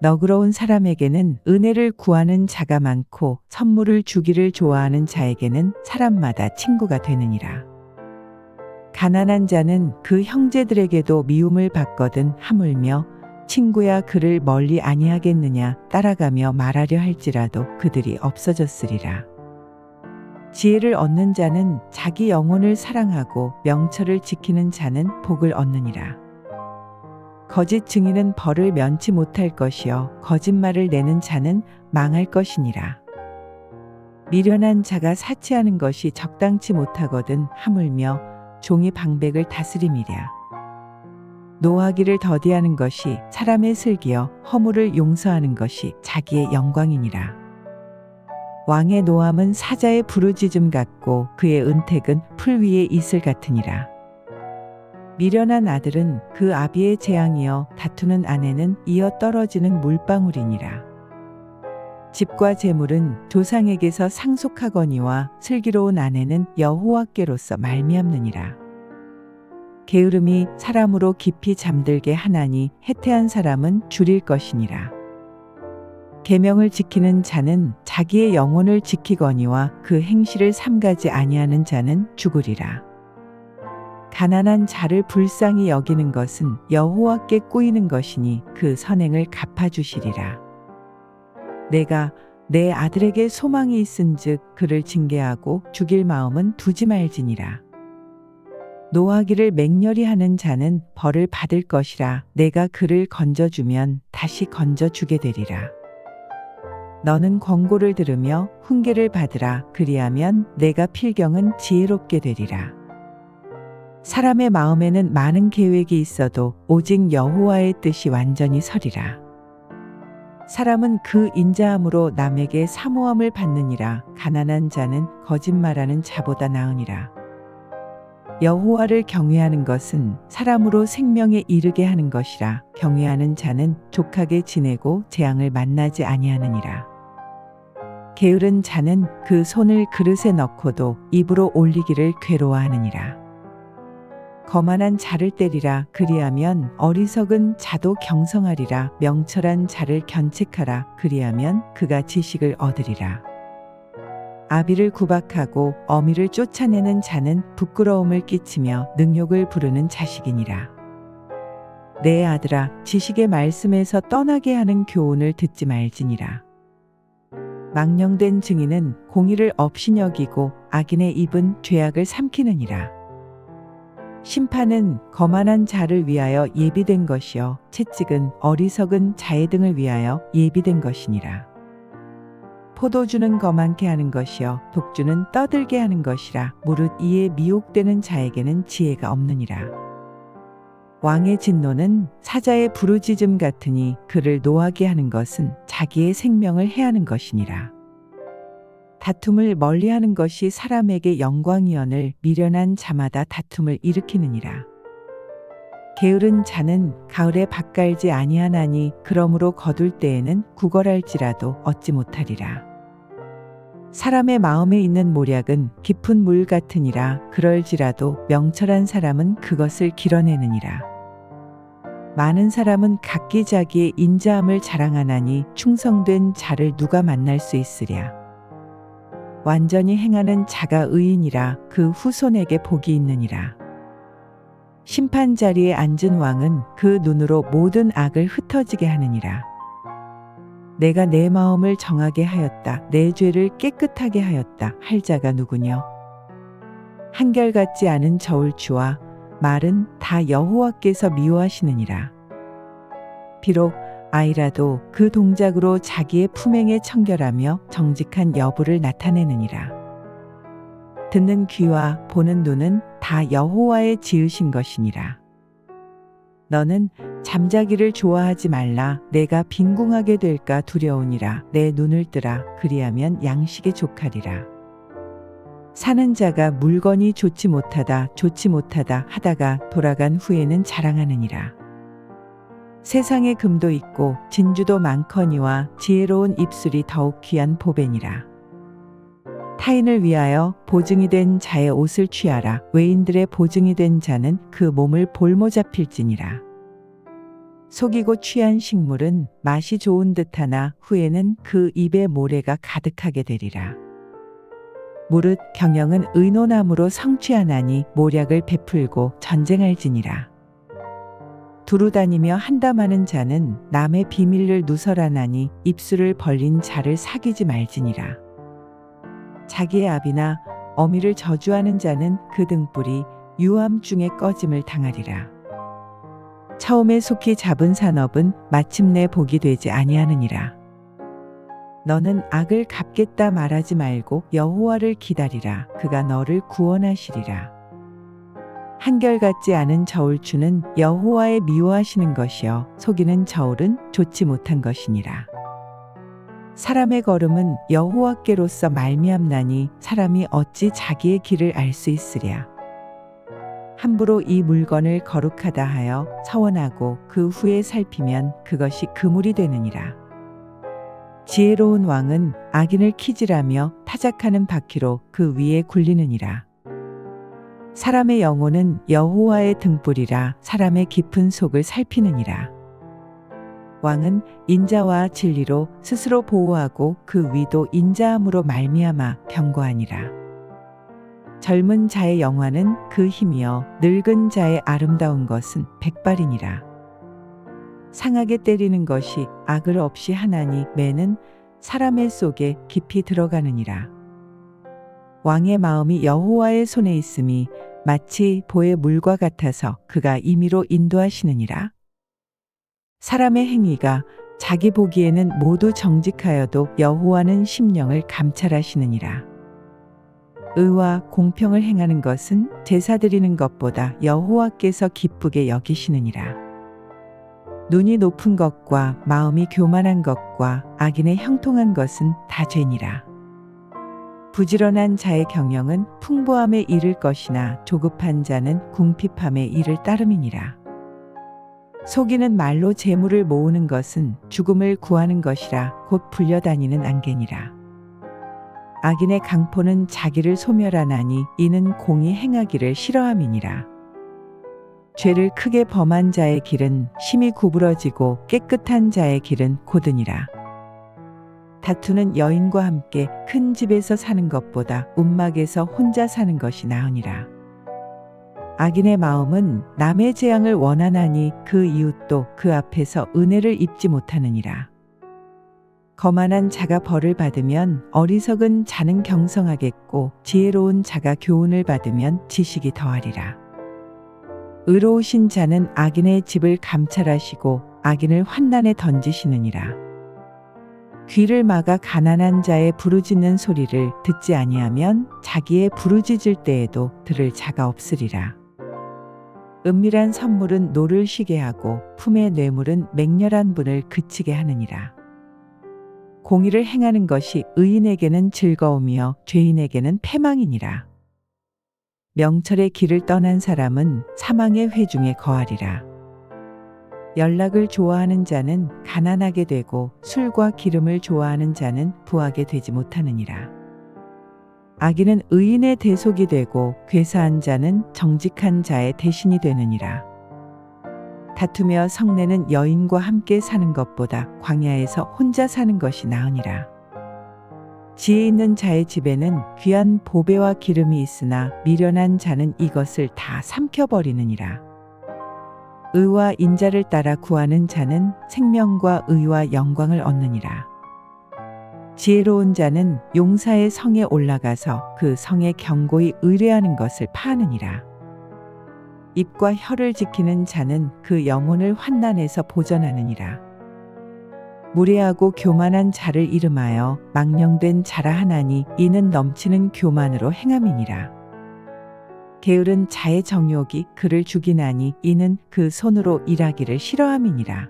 너그러운 사람에게는 은혜를 구하는 자가 많고 선물을 주기를 좋아하는 자에게는 사람마다 친구가 되느니라. 가난한 자는 그 형제들에게도 미움을 받거든 하물며 친구야 그를 멀리 아니하겠느냐 따라가며 말하려 할지라도 그들이 없어졌으리라. 지혜를 얻는 자는 자기 영혼을 사랑하고 명철을 지키는 자는 복을 얻느니라. 거짓 증인은 벌을 면치 못할 것이요 거짓말을 내는 자는 망할 것이니라. 미련한 자가 사치하는 것이 적당치 못하거든 하물며 종이 방백을 다스림이랴. 노하기를 더디하는 것이 사람의 슬기여 허물을 용서하는 것이 자기의 영광이니라. 왕의 노함은 사자의 부르짖음 같고 그의 은택은 풀 위의 이슬 같으니라. 미련한 아들은 그 아비의 재앙이여 다투는 아내는 이어 떨어지는 물방울이니라. 집과 재물은 조상에게서 상속하거니와 슬기로운 아내는 여호와께로서 말미암느니라. 게으름이 사람으로 깊이 잠들게 하나니 해태한 사람은 줄일 것이니라. 계명을 지키는 자는 자기의 영혼을 지키거니와 그 행실을 삼가지 아니하는 자는 죽으리라. 가난한 자를 불쌍히 여기는 것은 여호와께 꾸이는 것이니 그 선행을 갚아주시리라. 내가 내 아들에게 소망이 있은즉 그를 징계하고 죽일 마음은 두지 말지니라. 노하기를 맹렬히 하는 자는 벌을 받을 것이라. 내가 그를 건져주면 다시 건져주게 되리라. 너는 권고를 들으며 훈계를 받으라. 그리하면 내가 필경은 지혜롭게 되리라. 사람의 마음에는 많은 계획이 있어도 오직 여호와의 뜻이 완전히 서리라. 사람은 그 인자함으로 남에게 사모함을 받느니라. 가난한 자는 거짓말하는 자보다 나으니라. 여호와를 경외하는 것은 사람으로 생명에 이르게 하는 것이라. 경외하는 자는 족하게 지내고 재앙을 만나지 아니하느니라. 게으른 자는 그 손을 그릇에 넣고도 입으로 올리기를 괴로워하느니라. 거만한 자를 때리라. 그리하면 어리석은 자도 경성하리라. 명철한 자를 견책하라. 그리하면 그가 지식을 얻으리라. 아비를 구박하고 어미를 쫓아내는 자는 부끄러움을 끼치며 능욕을 부르는 자식이니라. 내 아들아, 지식의 말씀에서 떠나게 하는 교훈을 듣지 말지니라. 망령된 증인은 공의를 업신여기고 악인의 입은 죄악을 삼키느니라. 심판은 거만한 자를 위하여 예비된 것이요 채찍은 어리석은 자의 등을 위하여 예비된 것이니라. 포도주는 거만케 하는 것이요 독주는 떠들게 하는 것이라. 무릇 이에 미혹되는 자에게는 지혜가 없느니라. 왕의 진노는 사자의 부르짖음 같으니 그를 노하게 하는 것은 자기의 생명을 해하는 것이니라. 다툼을 멀리하는 것이 사람에게 영광이언을 미련한 자마다 다툼을 일으키느니라. 게으른 자는 가을에 밭 갈지 아니하나니 그러므로 거둘 때에는 구걸할지라도 얻지 못하리라. 사람의 마음에 있는 모략은 깊은 물 같으니라. 그럴지라도 명철한 사람은 그것을 길어내느니라. 많은 사람은 각기 자기의 인자함을 자랑하나니 충성된 자를 누가 만날 수 있으랴. 완전히 행하는 자가 의인이라. 그 후손에게 복이 있느니라. 심판 자리에 앉은 왕은 그 눈으로 모든 악을 흩어지게 하느니라. 내가 내 마음을 정하게 하였다. 내 죄를 깨끗하게 하였다. 할 자가 누구뇨? 한결같지 않은 저울추와 말은 다 여호와께서 미워하시느니라. 비록 아이라도 그 동작으로 자기의 품행에 청결하며 정직한 여부를 나타내느니라. 듣는 귀와 보는 눈은 다 여호와의 지으신 것이니라. 너는 잠자기를 좋아하지 말라. 내가 빈궁하게 될까 두려우니라. 내 눈을 뜨라. 그리하면 양식에 족하리라. 사는 자가 물건이 좋지 못하다 하다가 돌아간 후에는 자랑하느니라. 세상에 금도 있고 진주도 많거니와 지혜로운 입술이 더욱 귀한 보배니라. 타인을 위하여 보증이 된 자의 옷을 취하라. 외인들의 보증이 된 자는 그 몸을 볼모 잡힐지니라. 속이고 취한 식물은 맛이 좋은 듯하나 후에는 그 입에 모래가 가득하게 되리라. 무릇 경영은 의논함으로 성취하나니 모략을 베풀고 전쟁할지니라. 두루 다니며 한담하는 자는 남의 비밀을 누설하나니 입술을 벌린 자를 사귀지 말지니라. 자기의 아비나 어미를 저주하는 자는 그 등불이 유암 중에 꺼짐을 당하리라. 처음에 속히 잡은 산업은 마침내 복이 되지 아니하느니라. 너는 악을 갚겠다 말하지 말고 여호와를 기다리라. 그가 너를 구원하시리라. 한결같지 않은 저울추는 여호와의 미워하시는 것이요 속이는 저울은 좋지 못한 것이니라. 사람의 걸음은 여호와께로서 말미암나니 사람이 어찌 자기의 길을 알 수 있으랴. 함부로 이 물건을 거룩하다 하여 서원하고 그 후에 살피면 그것이 그물이 되느니라. 지혜로운 왕은 악인을 키질하며 타작하는 바퀴로 그 위에 굴리느니라. 사람의 영혼은 여호와의 등불이라 사람의 깊은 속을 살피느니라. 왕은 인자와 진리로 스스로 보호하고 그 위도 인자함으로 말미암아 견고하니라. 젊은 자의 영화는 그 힘이여 늙은 자의 아름다운 것은 백발이니라. 상하게 때리는 것이 악을 없이 하나니 매는 사람의 속에 깊이 들어가느니라. 왕의 마음이 여호와의 손에 있음이 마치 보의 물과 같아서 그가 임의로 인도하시느니라. 사람의 행위가 자기 보기에는 모두 정직하여도 여호와는 심령을 감찰하시느니라. 의와 공평을 행하는 것은 제사 드리는 것보다 여호와께서 기쁘게 여기시느니라. 눈이 높은 것과 마음이 교만한 것과 악인의 형통한 것은 다 죄니라. 부지런한 자의 경영은 풍부함에 이를 것이나 조급한 자는 궁핍함에 이를 따름이니라. 속이는 말로 재물을 모으는 것은 죽음을 구하는 것이라 곧 불려다니는 안개니라. 악인의 강포는 자기를 소멸하나니 이는 공의 행하기를 싫어함이니라. 죄를 크게 범한 자의 길은 심히 구부러지고 깨끗한 자의 길은 고드니라. 다투는 여인과 함께 큰 집에서 사는 것보다 움막에서 혼자 사는 것이 나으니라. 악인의 마음은 남의 재앙을 원하나니 그 이웃도 그 앞에서 은혜를 입지 못하느니라. 거만한 자가 벌을 받으면 어리석은 자는 경성하겠고 지혜로운 자가 교훈을 받으면 지식이 더하리라. 의로우신 자는 악인의 집을 감찰하시고 악인을 환난에 던지시느니라. 귀를 막아 가난한 자의 부르짖는 소리를 듣지 아니하면 자기의 부르짖을 때에도 들을 자가 없으리라. 은밀한 선물은 노를 쉬게 하고 품의 뇌물은 맹렬한 분을 그치게 하느니라. 공의를 행하는 것이 의인에게는 즐거움이요 죄인에게는 패망이니라. 명철의 길을 떠난 사람은 사망의 회중에 거하리라. 연락을 좋아하는 자는 가난하게 되고 술과 기름을 좋아하는 자는 부하게 되지 못하느니라. 악인은 의인의 대속이 되고 괴사한 자는 정직한 자의 대신이 되느니라. 다투며 성내는 여인과 함께 사는 것보다 광야에서 혼자 사는 것이 나으니라. 지혜 있는 자의 집에는 귀한 보배와 기름이 있으나 미련한 자는 이것을 다 삼켜버리느니라. 의와 인자를 따라 구하는 자는 생명과 의와 영광을 얻느니라. 지혜로운 자는 용사의 성에 올라가서 그 성에 견고히 의뢰하는 것을 파느니라. 입과 혀를 지키는 자는 그 영혼을 환난에서 보전하느니라. 무례하고 교만한 자를 이름하여 망령된 자라 하나니 이는 넘치는 교만으로 행함이니라. 게으른 자의 정욕이 그를 죽이나니 이는 그 손으로 일하기를 싫어함이니라.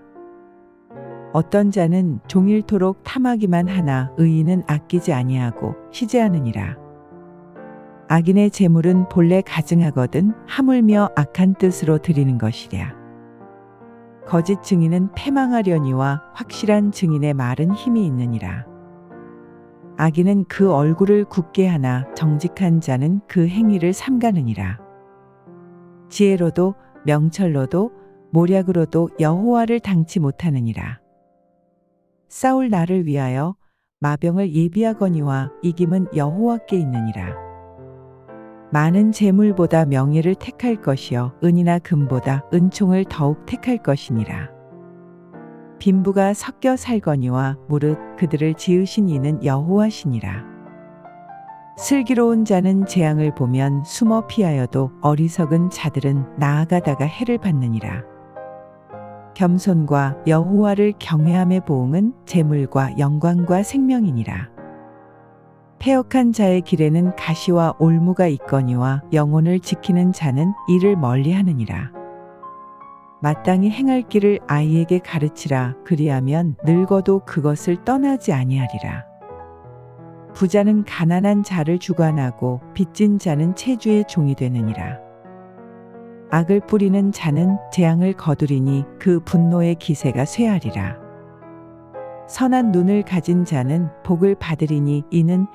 어떤 자는 종일토록 탐하기만 하나 의인은 아끼지 아니하고 시제하느니라. 악인의 재물은 본래 가증하거든 하물며 악한 뜻으로 드리는 것이랴. 거짓 증인은 패망하려니와 확실한 증인의 말은 힘이 있느니라. 악인은 그 얼굴을 굳게 하나 정직한 자는 그 행위를 삼가느니라. 지혜로도 명철로도 모략으로도 여호와를 당치 못하느니라. 싸울 날을 위하여 마병을 예비하거니와 이김은 여호와께 있느니라. 많은 재물보다 명예를 택할 것이요 은이나 금보다 은총을 더욱 택할 것이니라. 빈부가 섞여 살거니와 무릇 그들을 지으신 이는 여호와시니라. 슬기로운 자는 재앙을 보면 숨어 피하여도 어리석은 자들은 나아가다가 해를 받느니라. 겸손과 여호와를 경외함의 보응은 재물과 영광과 생명이니라. 패역한 자의 길에는 가시와 올무가 있거니와 영혼을 지키는 자는 이를 멀리하느니라. 마땅히 행할 길을 아이에게 가르치라. 그리하면 늙어도 그것을 떠나지 아니하리라. 부자는 가난한 자를 주관하고 빚진 자는 채주의 종이 되느니라. 악을 뿌리는 자는 재앙을 거두리니 그 분노의 기세가 쇠하리라. 선한 눈을 가진 자는 복을 받으리니 이는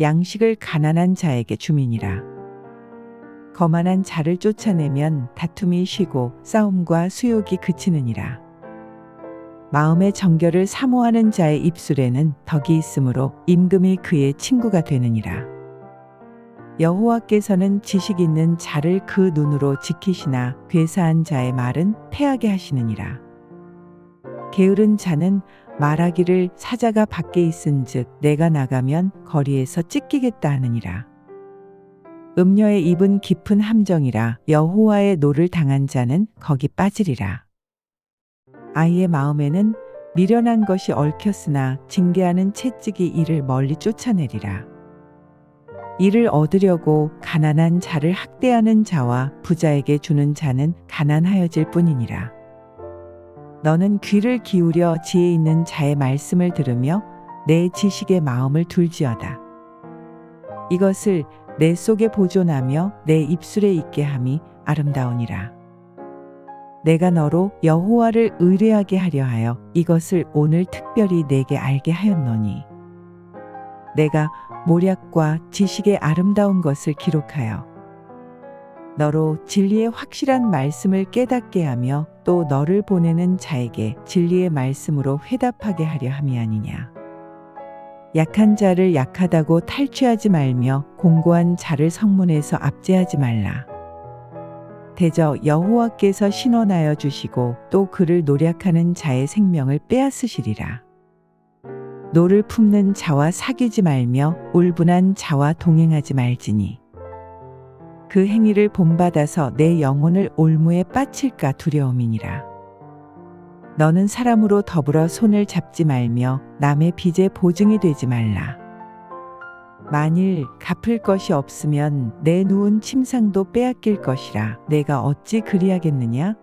양식을 가난한 자에게 주민이라. 거만한 자를 쫓아내면 다툼이 쉬고 싸움과 수욕이 그치느니라. 마음의 정결을 사모하는 자의 입술에는 덕이 있으므로 임금이 그의 친구가 되느니라. 여호와께서는 지식 있는 자를 그 눈으로 지키시나 괴사한 자의 말은 패하게 하시느니라. 게으른 자는 말하기를 사자가 밖에 있은즉 내가 나가면 거리에서 찢기겠다 하느니라. 음녀의 입은 깊은 함정이라 여호와의 노를 당한 자는 거기 빠지리라. 아이의 마음에는 미련한 것이 얽혔으나 징계하는 채찍이 이를 멀리 쫓아내리라. 이를 얻으려고 가난한 자를 학대하는 자와 부자에게 주는 자는 가난하여질 뿐이니라. 너는 귀를 기울여 지혜 있는 자의 말씀을 들으며 내 지식의 마음을 둘지어다. 이것을 내 속에 보존하며 내 입술에 있게 함이 아름다우니라. 내가 너로 여호와를 의뢰하게 하려 하여 이것을 오늘 특별히 내게 알게 하였노니 내가 모략과 지식의 아름다운 것을 기록하여 너로 진리의 확실한 말씀을 깨닫게 하며 또 너를 보내는 자에게 진리의 말씀으로 회답하게 하려 함이 아니냐. 약한 자를 약하다고 탈취하지 말며 공고한 자를 성문에서 압제하지 말라. 대저 여호와께서 신원하여 주시고 또 그를 노략하는 자의 생명을 빼앗으시리라. 노를 품는 자와 사귀지 말며 울분한 자와 동행하지 말지니 그 행위를 본받아서 내 영혼을 올무에 빠칠까 두려움이니라. 너는 사람으로 더불어 손을 잡지 말며 남의 빚에 보증이 되지 말라. 만일 갚을 것이 없으면 내 누운 침상도 빼앗길 것이라 내가 어찌 그리하겠느냐?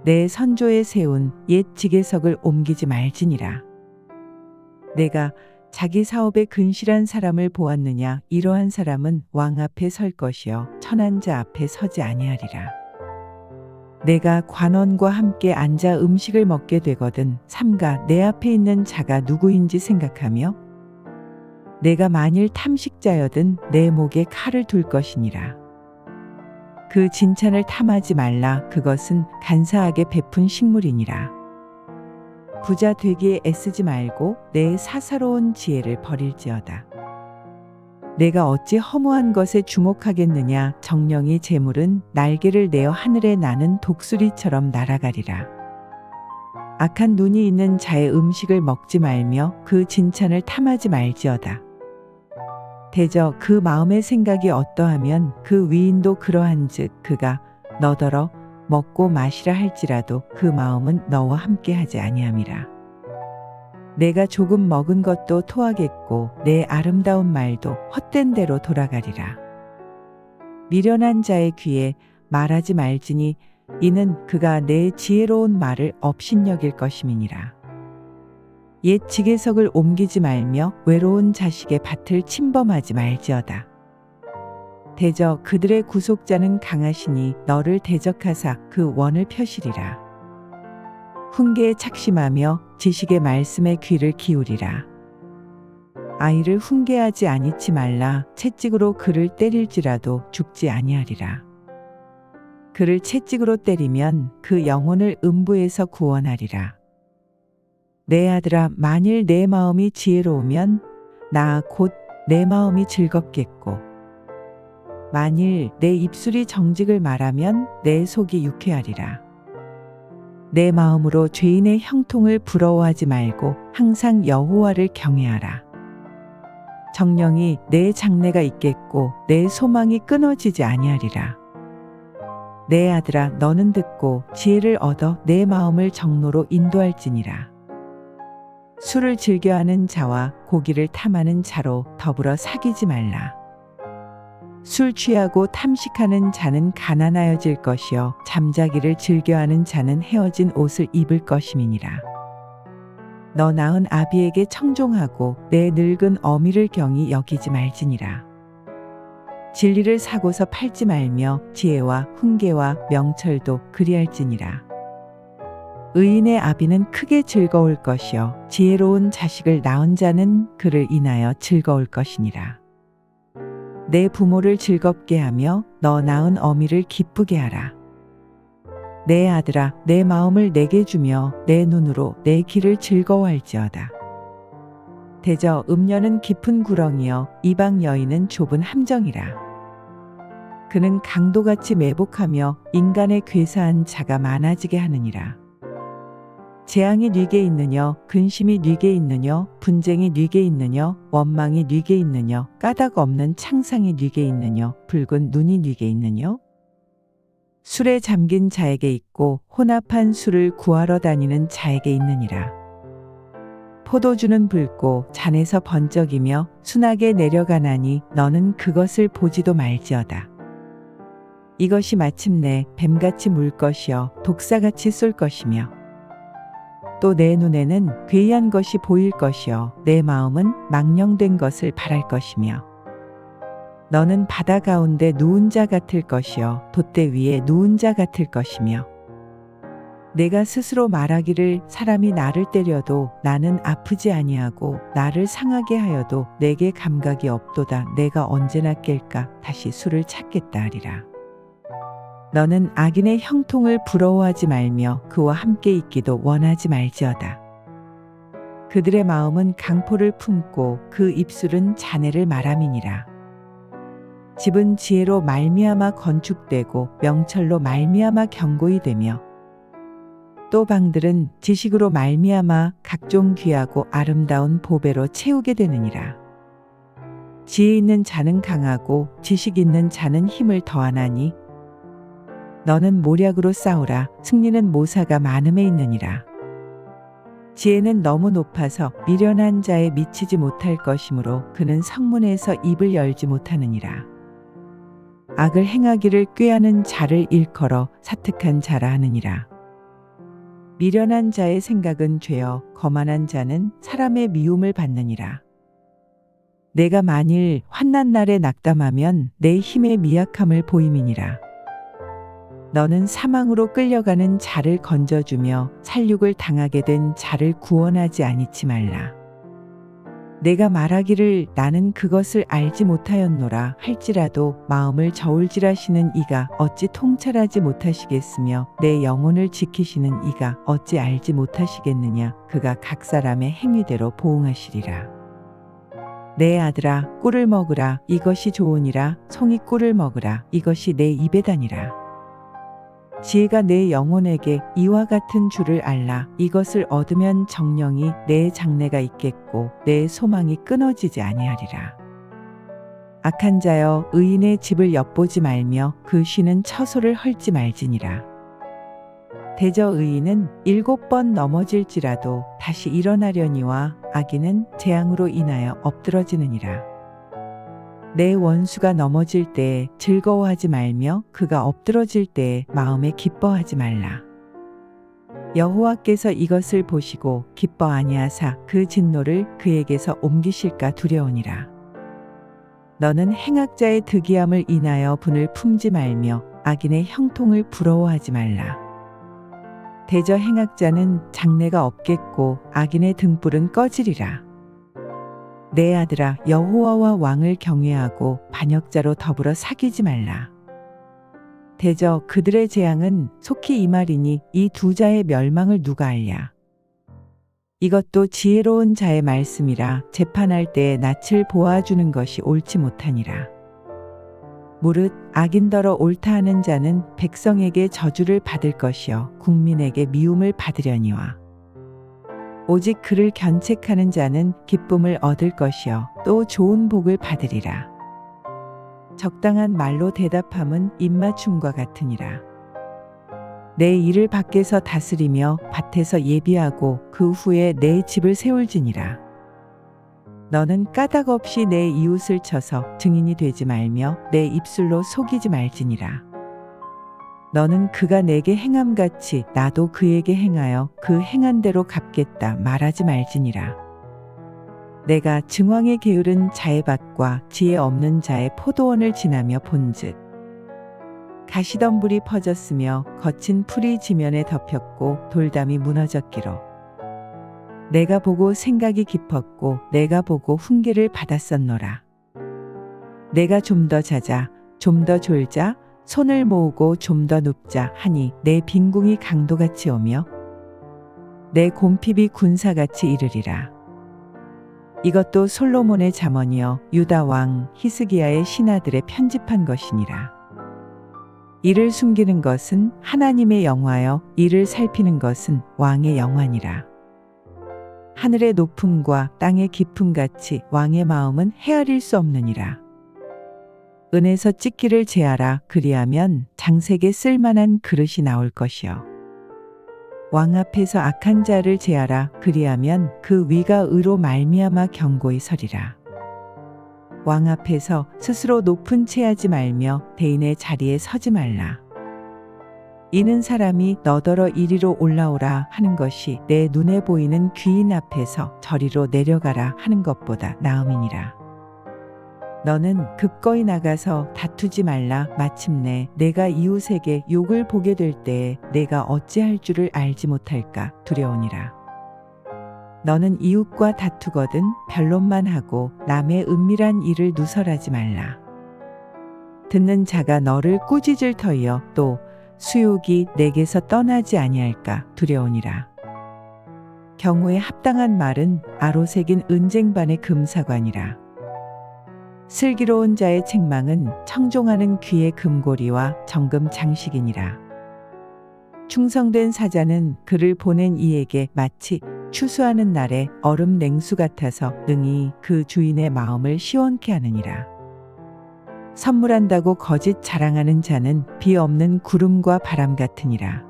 내 선조에 세운 옛 지게석을 옮기지 말지니라. 내가 자기 사업에 근실한 사람을 보았느냐? 이러한 사람은 왕 앞에 설 것이요 천한 자 앞에 서지 아니하리라. 내가 관원과 함께 앉아 음식을 먹게 되거든 삼가 내 앞에 있는 자가 누구인지 생각하며 내가 만일 탐식자여든 내 목에 칼을 둘 것이니라. 그 진찬을 탐하지 말라. 그것은 간사하게 베푼 식물이니라. 부자 되기에 애쓰지 말고 내 사사로운 지혜를 버릴지어다. 내가 어찌 허무한 것에 주목하겠느냐. 정령이 재물은 날개를 내어 하늘에 나는 독수리처럼 날아가리라. 악한 눈이 있는 자의 음식을 먹지 말며 그 진찬을 탐하지 말지어다. 대저 그 마음의 생각이 어떠하면 그 위인도 그러한즉 그가 너더러 먹고 마시라 할지라도 그 마음은 너와 함께하지 아니함이라. 내가 조금 먹은 것도 토하겠고 내 아름다운 말도 헛된 대로 돌아가리라. 미련한 자의 귀에 말하지 말지니 이는 그가 내 지혜로운 말을 업신여길 것임이니라. 옛 지게석을 옮기지 말며 외로운 자식의 밭을 침범하지 말지어다. 대저 그들의 구속자는 강하시니 너를 대적하사 그 원을 펴시리라. 훈계에 착심하며 지식의 말씀에 귀를 기울이라. 아이를 훈계하지 아니치 말라. 채찍으로 그를 때릴지라도 죽지 아니하리라. 그를 채찍으로 때리면 그 영혼을 음부에서 구원하리라. 내 아들아, 만일 내 마음이 지혜로우면 나 곧 내 마음이 즐겁겠고, 만일 내 입술이 정직을 말하면 내 속이 유쾌하리라. 내 마음으로 죄인의 형통을 부러워하지 말고 항상 여호와를 경외하라. 정령이 내 장래가 있겠고 내 소망이 끊어지지 아니하리라. 내 아들아, 너는 듣고 지혜를 얻어 내 마음을 정로로 인도할지니라. 술을 즐겨하는 자와 고기를 탐하는 자로 더불어 사귀지 말라. 술 취하고 탐식하는 자는 가난하여질 것이요 잠자기를 즐겨하는 자는 헤어진 옷을 입을 것임이니라. 너 낳은 아비에게 청종하고 내 늙은 어미를 경히 여기지 말지니라. 진리를 사고서 팔지 말며 지혜와 훈계와 명철도 그리할지니라. 의인의 아비는 크게 즐거울 것이요 지혜로운 자식을 낳은 자는 그를 인하여 즐거울 것이니라. 내 부모를 즐겁게 하며 너 낳은 어미를 기쁘게 하라. 내 아들아, 내 마음을 내게 주며 내 눈으로 내 길을 즐거워할지어다. 대저 음녀는 깊은 구렁이요 이방 여인은 좁은 함정이라. 그는 강도같이 매복하며 인간의 괴사한 자가 많아지게 하느니라. 재앙이 네게 있느뇨, 근심이 네게 있느뇨, 분쟁이 네게 있느뇨, 원망이 네게 있느뇨, 까닭 없는 창상이 네게 있느뇨, 붉은 눈이 네게 있느뇨. 술에 잠긴 자에게 있고 혼합한 술을 구하러 다니는 자에게 있느니라. 포도주는 붉고 잔에서 번쩍이며 순하게 내려가나니 너는 그것을 보지도 말지어다. 이것이 마침내 뱀같이 물 것이요 독사같이 쏠 것이며, 또 내 눈에는 괴이한 것이 보일 것이요 내 마음은 망령된 것을 바랄 것이며, 너는 바다 가운데 누운 자 같을 것이요 돛대 위에 누운 자 같을 것이며, 내가 스스로 말하기를 사람이 나를 때려도 나는 아프지 아니하고 나를 상하게 하여도 내게 감각이 없도다. 내가 언제나 깰까 다시 술을 찾겠다 하리라. 너는 악인의 형통을 부러워하지 말며 그와 함께 있기도 원하지 말지어다. 그들의 마음은 강포를 품고 그 입술은 잔해를 말함이니라. 집은 지혜로 말미암아 건축되고 명철로 말미암아 견고히 되며, 또 방들은 지식으로 말미암아 각종 귀하고 아름다운 보배로 채우게 되느니라. 지혜 있는 자는 강하고 지식 있는 자는 힘을 더하나니, 너는 모략으로 싸우라. 승리는 모사가 많음에 있느니라. 지혜는 너무 높아서 미련한 자에 미치지 못할 것이므로 그는 성문에서 입을 열지 못하느니라. 악을 행하기를 꾀하는 자를 일컬어 사특한 자라 하느니라. 미련한 자의 생각은 죄여 거만한 자는 사람의 미움을 받느니라. 내가 만일 환난 날에 낙담하면 내 힘의 미약함을 보임이니라. 너는 사망으로 끌려가는 자를 건져주며 살육을 당하게 된 자를 구원하지 아니치 말라. 내가 말하기를 나는 그것을 알지 못하였노라 할지라도 마음을 저울질하시는 이가 어찌 통찰하지 못하시겠으며 내 영혼을 지키시는 이가 어찌 알지 못하시겠느냐. 그가 각 사람의 행위대로 보응하시리라. 내 아들아, 꿀을 먹으라. 이것이 좋으니라. 송이 꿀을 먹으라. 이것이 내 입에 다니라. 지혜가 내 영혼에게 이와 같은 줄을 알라. 이것을 얻으면 정령이 내 장래가 있겠고 내 소망이 끊어지지 아니하리라. 악한 자여, 의인의 집을 엿보지 말며 그 쉬는 처소를 헐지 말지니라. 대저 의인은 7번 넘어질지라도 다시 일어나려니와 악인은 재앙으로 인하여 엎드러지느니라. 내 원수가 넘어질 때에 즐거워하지 말며 그가 엎드러질 때에 마음에 기뻐하지 말라. 여호와께서 이것을 보시고 기뻐 아니하사 그 진노를 그에게서 옮기실까 두려우니라. 너는 행악자의 득이함을 인하여 분을 품지 말며 악인의 형통을 부러워하지 말라. 대저 행악자는 장래가 없겠고 악인의 등불은 꺼지리라. 내 아들아, 여호와와 왕을 경외하고 반역자로 더불어 사귀지 말라. 대저 그들의 재앙은 속히 임하리니 이 두 자의 멸망을 누가 알랴. 이것도 지혜로운 자의 말씀이라. 재판할 때에 낯을 보아주는 것이 옳지 못하니라. 무릇 악인더러 옳다 하는 자는 백성에게 저주를 받을 것이요 국민에게 미움을 받으려니와, 오직 그를 견책하는 자는 기쁨을 얻을 것이요 또 좋은 복을 받으리라. 적당한 말로 대답함은 입맞춤과 같으니라. 내 일을 밖에서 다스리며 밭에서 예비하고 그 후에 내 집을 세울지니라. 너는 까닭 없이 내 이웃을 쳐서 증인이 되지 말며 내 입술로 속이지 말지니라. 너는 그가 내게 행함같이 나도 그에게 행하여 그 행한 대로 갚겠다 말하지 말지니라. 내가 증왕에 게으른 자의 밭과 지혜 없는 자의 포도원을 지나며 본즉, 가시덤불이 퍼졌으며 거친 풀이 지면에 덮였고 돌담이 무너졌기로, 내가 보고 생각이 깊었고 내가 보고 훈계를 받았었노라. 내가 좀 더 자자, 좀 더 졸자, 손을 모으고 좀 더 눕자 하니 내 빈궁이 강도같이 오며 내 곰핍이 군사같이 이르리라. 이것도 솔로몬의 잠언이여 유다 왕 히스기야의 신하들의 편집한 것이니라. 이를 숨기는 것은 하나님의 영화여 이를 살피는 것은 왕의 영화니라. 하늘의 높음과 땅의 깊음같이 왕의 마음은 헤아릴 수 없느니라. 은에서 찢기를 제하라. 그리하면 장색에 쓸만한 그릇이 나올 것이요 왕 앞에서 악한 자를 제하라. 그리하면 그 위가 의로 말미암아 견고히 서리라. 왕 앞에서 스스로 높은 체하지 말며 대인의 자리에 서지 말라. 이는 사람이 너더러 이리로 올라오라 하는 것이 내 눈에 보이는 귀인 앞에서 저리로 내려가라 하는 것보다 나음이니라. 너는 급거이 나가서 다투지 말라. 마침내 내가 이웃에게 욕을 보게 될 때에 내가 어찌할 줄을 알지 못할까 두려우니라. 너는 이웃과 다투거든 변론만 하고 남의 은밀한 일을 누설하지 말라. 듣는 자가 너를 꾸짖을 터이여 또 수욕이 내게서 떠나지 아니할까 두려우니라. 경우에 합당한 말은 아로새긴 은쟁반의 금사관이라. 슬기로운 자의 책망은 청종하는 귀의 금고리와 정금 장식이니라. 충성된 사자는 그를 보낸 이에게 마치 추수하는 날에 얼음 냉수 같아서 능히 그 주인의 마음을 시원케 하느니라. 선물한다고 거짓 자랑하는 자는 비 없는 구름과 바람 같으니라.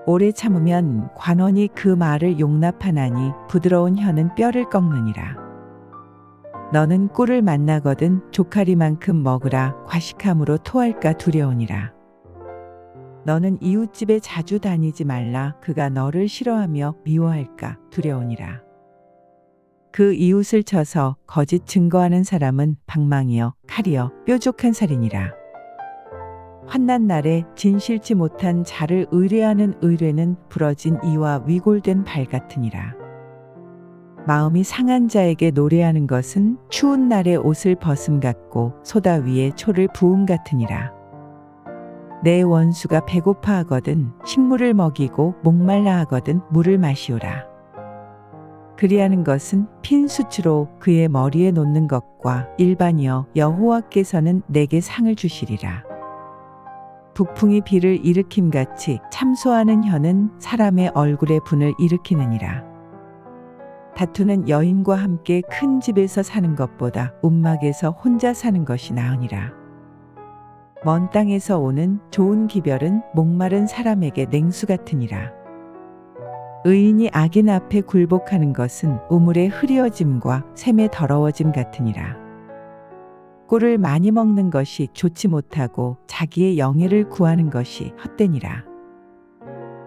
오래 참으면 관원이 그 말을 용납하나니 부드러운 혀는 뼈를 꺾느니라. 너는 꿀을 만나거든 조카리만큼 먹으라. 과식함으로 토할까 두려우니라. 너는 이웃집에 자주 다니지 말라. 그가 너를 싫어하며 미워할까 두려우니라. 그 이웃을 쳐서 거짓 증거하는 사람은 방망이여 칼이여 뾰족한 살이니라. 환난 날에 진실치 못한 자를 의뢰하는 의뢰는 부러진 이와 위골된 발 같으니라. 마음이 상한 자에게 노래하는 것은 추운 날에 옷을 벗음 같고 소다 위에 초를 부음 같으니라. 내 원수가 배고파 하거든 식물을 먹이고 목말라 하거든 물을 마시오라. 그리하는 것은 핀 수치로 그의 머리에 놓는 것과 일반이여 여호와께서는 내게 상을 주시리라. 북풍이 비를 일으킴같이 참소하는 혀는 사람의 얼굴에 분을 일으키느니라. 다투는 여인과 함께 큰 집에서 사는 것보다 움막에서 혼자 사는 것이 나으니라. 먼 땅에서 오는 좋은 기별은 목마른 사람에게 냉수 같으니라. 의인이 악인 앞에 굴복하는 것은 우물의 흐리어짐과 샘의 더러워짐 같으니라. 꿀을 많이 먹는 것이 좋지 못하고 자기의 영예를 구하는 것이 헛되니라.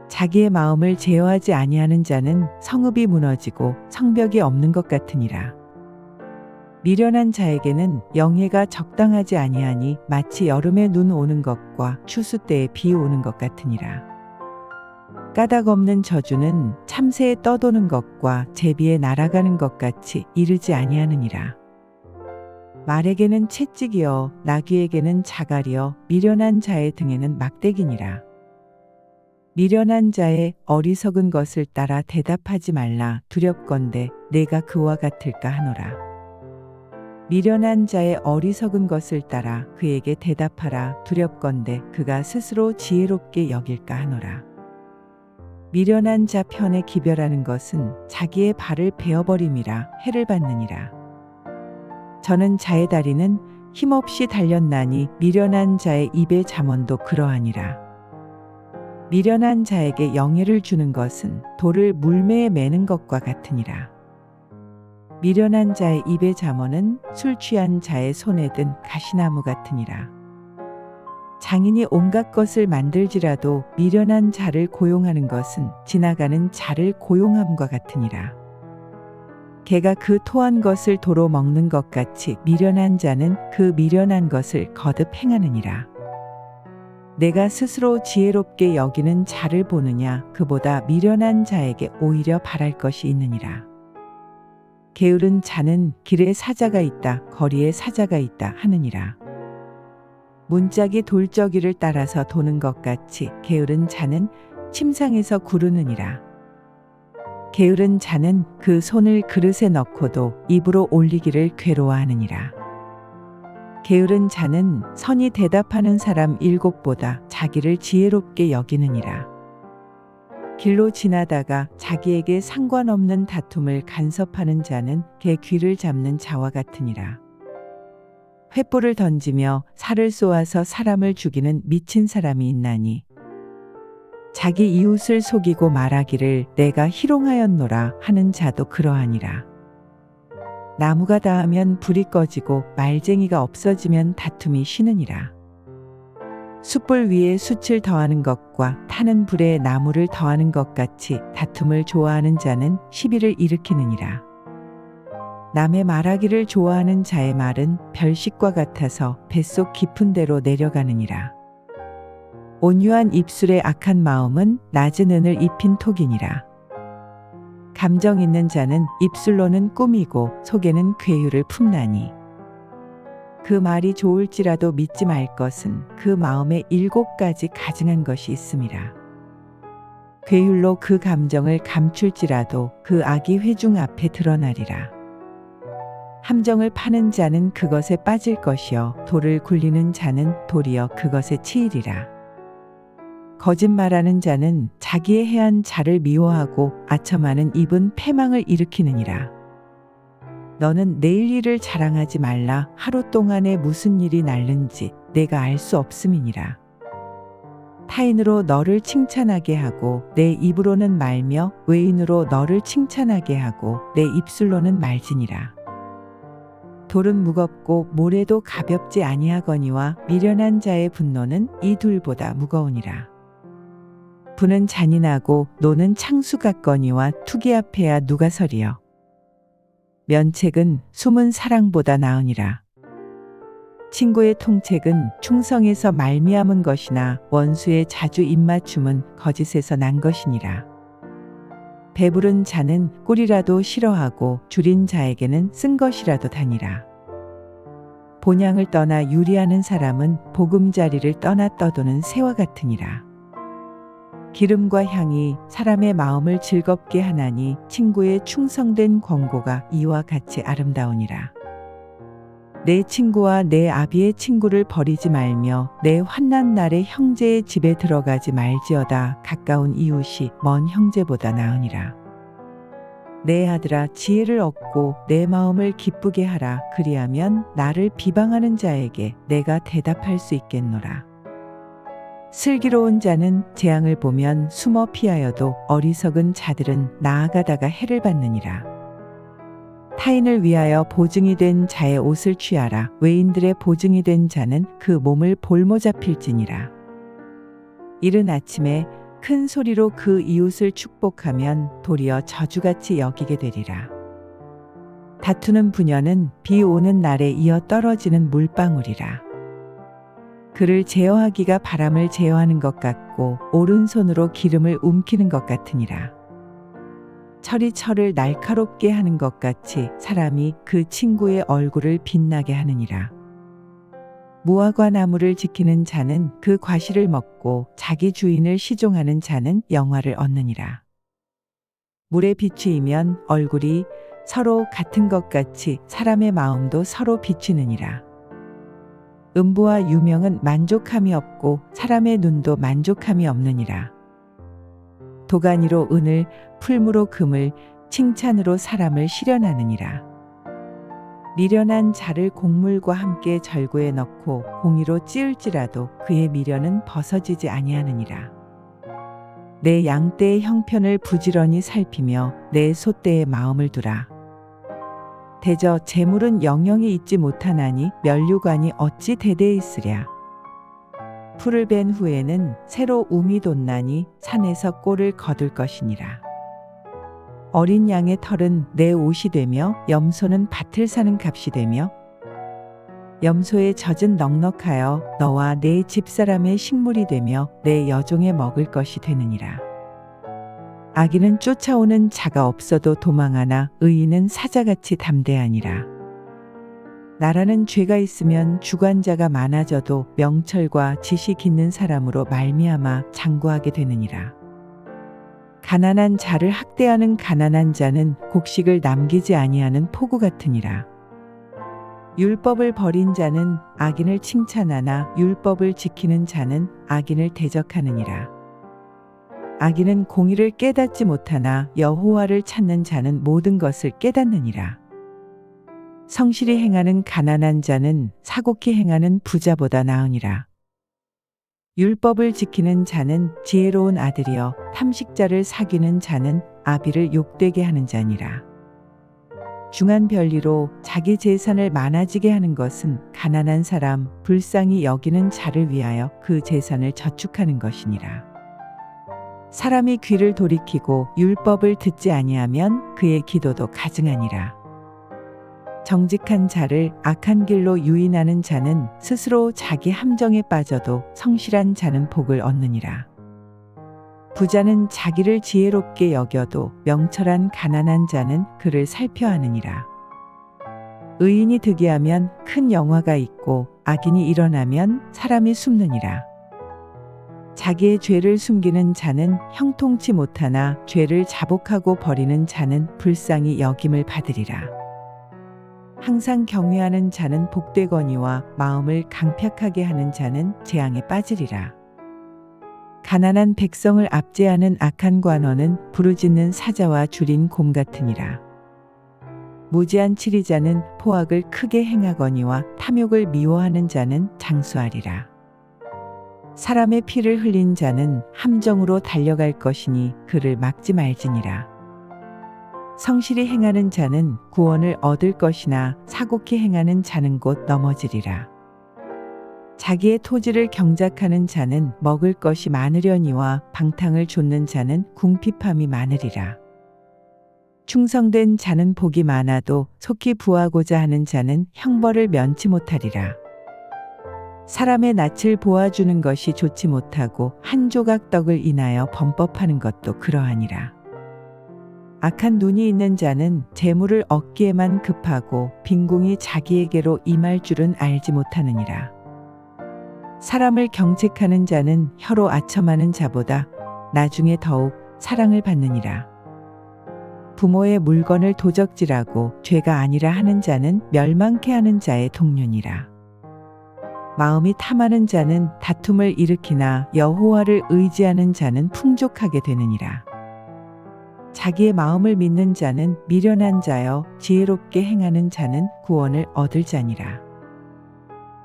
자기의 마음을 제어하지 아니하는 자는 성읍이 무너지고 성벽이 없는 것 같으니라. 미련한 자에게는 영예가 적당하지 아니하니 마치 여름에 눈 오는 것과 추수 때에 비 오는 것 같으니라. 까닭 없는 저주는 참새에 떠도는 것과 제비에 날아가는 것 같이 이르지 아니하느니라. 말에게는 채찍이요 나귀에게는 자갈이요 미련한 자의 등에는 막대기니라. 미련한 자의 어리석은 것을 따라 대답하지 말라. 두렵건대 내가 그와 같을까 하노라. 미련한 자의 어리석은 것을 따라 그에게 대답하라. 두렵건대 그가 스스로 지혜롭게 여길까 하노라. 미련한 자 편에 기별하는 것은 자기의 발을 베어버림이라 해를 받느니라. 저는 자의 다리는 힘없이 달렸나니 미련한 자의 입의 잠언도 그러하니라. 미련한 자에게 영예를 주는 것은 돌을 물매에 매는 것과 같으니라. 미련한 자의 입의 잠언은 술 취한 자의 손에 든 가시나무 같으니라. 장인이 온갖 것을 만들지라도 미련한 자를 고용하는 것은 지나가는 자를 고용함과 같으니라. 개가 그 토한 것을 도로 먹는 것 같이 미련한 자는 그 미련한 것을 거듭 행하느니라. 내가 스스로 지혜롭게 여기는 자를 보느냐 그보다 미련한 자에게 오히려 바랄 것이 있느니라. 게으른 자는 길에 사자가 있다 거리에 사자가 있다 하느니라. 문짝이 돌저기를 따라서 도는 것 같이 게으른 자는 침상에서 구르느니라. 게으른 자는 그 손을 그릇에 넣고도 입으로 올리기를 괴로워하느니라. 게으른 자는 선이 대답하는 사람 7보다 자기를 지혜롭게 여기느니라. 길로 지나다가 자기에게 상관없는 다툼을 간섭하는 자는 개 귀를 잡는 자와 같으니라. 횃불을 던지며 살을 쏘아서 사람을 죽이는 미친 사람이 있나니 자기 이웃을 속이고 말하기를 내가 희롱하였노라 하는 자도 그러하니라. 나무가 닿으면 불이 꺼지고 말쟁이가 없어지면 다툼이 쉬느니라. 숯불 위에 숯을 더하는 것과 타는 불에 나무를 더하는 것 같이 다툼을 좋아하는 자는 시비를 일으키느니라. 남의 말하기를 좋아하는 자의 말은 별식과 같아서 뱃속 깊은 데로 내려가느니라. 온유한 입술의 악한 마음은 낮은 은을 입힌 톡이니라. 감정 있는 자는 입술로는 꾸미고 속에는 괴유를 품나니 그 말이 좋을지라도 믿지 말 것은 그 마음에 7가지 가증한 것이 있음이라. 괴율로 그 감정을 감출지라도 그 악이 회중 앞에 드러나리라. 함정을 파는 자는 그것에 빠질 것이요 돌을 굴리는 자는 도리어 그것에 치이리라. 거짓말하는 자는 자기의 해한 자를 미워하고 아첨하는 입은 패망을 일으키느니라. 너는 내일 일을 자랑하지 말라. 하루 동안에 무슨 일이 날는지 내가 알 수 없음이니라. 타인으로 너를 칭찬하게 하고 내 입으로는 말며 외인으로 너를 칭찬하게 하고 내 입술로는 말지니라. 돌은 무겁고 모래도 가볍지 아니하거니와 미련한 자의 분노는 이 둘보다 무거우니라. 부는 잔인하고 노는 창수 같거니와 투기 앞에야 누가 서리요. 면책은 숨은 사랑보다 나으니라. 친구의 통책은 충성에서 말미암은 것이나 원수의 자주 입맞춤은 거짓에서 난 것이니라. 배부른 자는 꿀이라도 싫어하고 줄인 자에게는 쓴 것이라도 다니라. 본향을 떠나 유리하는 사람은 보금자리를 떠나 떠도는 새와 같으니라. 기름과 향이 사람의 마음을 즐겁게 하나니 친구의 충성된 권고가 이와 같이 아름다우니라. 내 친구와 내 아비의 친구를 버리지 말며 내 환난 날에 형제의 집에 들어가지 말지어다. 가까운 이웃이 먼 형제보다 나으니라. 내 아들아 지혜를 얻고 내 마음을 기쁘게 하라. 그리하면 나를 비방하는 자에게 내가 대답할 수 있겠노라. 슬기로운 자는 재앙을 보면 숨어 피하여도 어리석은 자들은 나아가다가 해를 받느니라. 타인을 위하여 보증이 된 자의 옷을 취하라. 외인들의 보증이 된 자는 그 몸을 볼모 잡힐지니라. 이른 아침에 큰 소리로 그 이웃을 축복하면 도리어 저주같이 여기게 되리라. 다투는 부녀는 비 오는 날에 이어 떨어지는 물방울이라. 그를 제어하기가 바람을 제어하는 것 같고 오른손으로 기름을 움키는 것 같으니라. 철이 철을 날카롭게 하는 것 같이 사람이 그 친구의 얼굴을 빛나게 하느니라. 무화과 나무를 지키는 자는 그 과실을 먹고 자기 주인을 시종하는 자는 영화를 얻느니라. 물에 비추이면 얼굴이 서로 같은 것 같이 사람의 마음도 서로 비추느니라. 음부와 유명은 만족함이 없고 사람의 눈도 만족함이 없느니라. 도가니로 은을, 풀무로 금을, 칭찬으로 사람을 실현하느니라. 미련한 자를 곡물과 함께 절구에 넣고 공의로 찌을지라도 그의 미련은 벗어지지 아니하느니라. 내 양떼의 형편을 부지런히 살피며 내 소떼의 마음을 두라. 대저 재물은 영영이 있지 못하나니 면류관이 어찌 대대에 있으랴. 풀을 벤 후에는 새로 움이 돋나니 산에서 꼴을 거둘 것이니라. 어린 양의 털은 내 옷이 되며 염소는 밭을 사는 값이 되며 염소의 젖은 넉넉하여 너와 내 집사람의 식물이 되며 내 여종의 먹을 것이 되느니라. 악인은 쫓아오는 자가 없어도 도망하나 의인은 사자같이 담대하니라. 나라는 죄가 있으면 주관자가 많아져도 명철과 지식 있는 사람으로 말미암아 장구하게 되느니라. 가난한 자를 학대하는 가난한 자는 곡식을 남기지 아니하는 포구 같으니라. 율법을 버린 자는 악인을 칭찬하나 율법을 지키는 자는 악인을 대적하느니라. 악인은 공의를 깨닫지 못하나 여호와를 찾는 자는 모든 것을 깨닫느니라. 성실히 행하는 가난한 자는 사곡히 행하는 부자보다 나으니라. 율법을 지키는 자는 지혜로운 아들이여 탐식자를 사귀는 자는 아비를 욕되게 하는 자니라. 중한 별리로 자기 재산을 많아지게 하는 것은 가난한 사람 불쌍히 여기는 자를 위하여 그 재산을 저축하는 것이니라. 사람이 귀를 돌이키고 율법을 듣지 아니하면 그의 기도도 가증하니라. 정직한 자를 악한 길로 유인하는 자는 스스로 자기 함정에 빠져도 성실한 자는 복을 얻느니라. 부자는 자기를 지혜롭게 여겨도 명철한 가난한 자는 그를 살펴하느니라. 의인이 득이하면 큰 영화가 있고 악인이 일어나면 사람이 숨느니라. 자기의 죄를 숨기는 자는 형통치 못하나 죄를 자복하고 버리는 자는 불쌍히 여김을 받으리라. 항상 경외하는 자는 복되거니와 마음을 강팍하게 하는 자는 재앙에 빠지리라. 가난한 백성을 압제하는 악한 관원은 부르짖는 사자와 줄인 곰 같으니라. 무지한 치리자는 포악을 크게 행하거니와 탐욕을 미워하는 자는 장수하리라. 사람의 피를 흘린 자는 함정으로 달려갈 것이니 그를 막지 말지니라. 성실히 행하는 자는 구원을 얻을 것이나 사곡히 행하는 자는 곧 넘어지리라. 자기의 토지를 경작하는 자는 먹을 것이 많으려니와 방탕을 좇는 자는 궁핍함이 많으리라. 충성된 자는 복이 많아도 속히 부하고자 하는 자는 형벌을 면치 못하리라. 사람의 낯을 보아주는 것이 좋지 못하고 한 조각 떡을 인하여 범법하는 것도 그러하니라. 악한 눈이 있는 자는 재물을 얻기에만 급하고 빈궁이 자기에게로 임할 줄은 알지 못하느니라. 사람을 경책하는 자는 혀로 아첨하는 자보다 나중에 더욱 사랑을 받느니라. 부모의 물건을 도적질하고 죄가 아니라 하는 자는 멸망케 하는 자의 동료니라. 마음이 탐하는 자는 다툼을 일으키나 여호와를 의지하는 자는 풍족하게 되느니라. 자기의 마음을 믿는 자는 미련한 자여 지혜롭게 행하는 자는 구원을 얻을 자니라.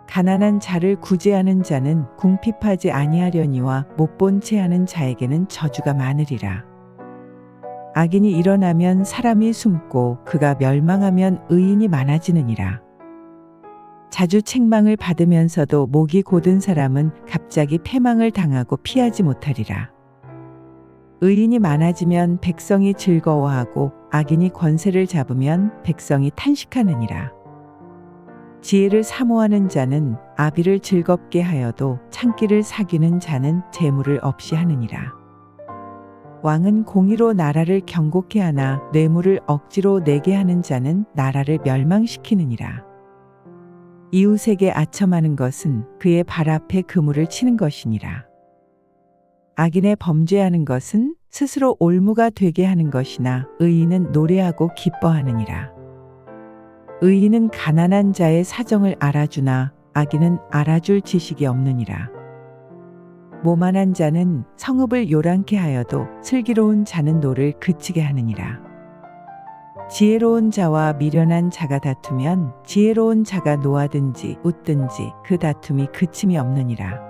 가난한 자를 구제하는 자는 궁핍하지 아니하려니와 못 본 채 하는 자에게는 저주가 많으리라. 악인이 일어나면 사람이 숨고 그가 멸망하면 의인이 많아지느니라. 자주 책망을 받으면서도 목이 곧은 사람은 갑자기 패망을 당하고 피하지 못하리라. 의인이 많아지면 백성이 즐거워하고 악인이 권세를 잡으면 백성이 탄식하느니라. 지혜를 사모하는 자는 아비를 즐겁게 하여도 창기를 사귀는 자는 재물을 없이 하느니라. 왕은 공의로 나라를 경고케 하나 뇌물을 억지로 내게 하는 자는 나라를 멸망시키느니라. 이웃에게 아첨하는 것은 그의 발 앞에 그물을 치는 것이니라. 악인의 범죄하는 것은 스스로 올무가 되게 하는 것이나 의인은 노래하고 기뻐하느니라. 의인은 가난한 자의 사정을 알아주나 악인은 알아줄 지식이 없느니라. 모만한 자는 성읍을 요란케 하여도 슬기로운 자는 노를 그치게 하느니라. 지혜로운 자와 미련한 자가 다투면 지혜로운 자가 노하든지 웃든지 그 다툼이 그침이 없느니라.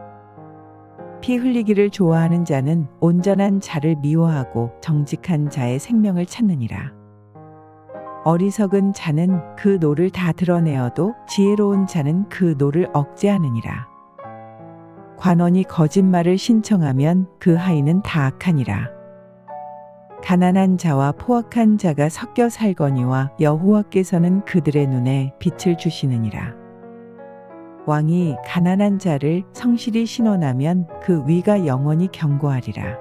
피 흘리기를 좋아하는 자는 온전한 자를 미워하고 정직한 자의 생명을 찾느니라. 어리석은 자는 그 노를 다 드러내어도 지혜로운 자는 그 노를 억제하느니라. 관원이 거짓말을 신청하면 그 하인은 다 악하니라. 가난한 자와 포악한 자가 섞여 살거니와 여호와께서는 그들의 눈에 빛을 주시느니라. 왕이 가난한 자를 성실히 신원하면 그 위가 영원히 경고하리라.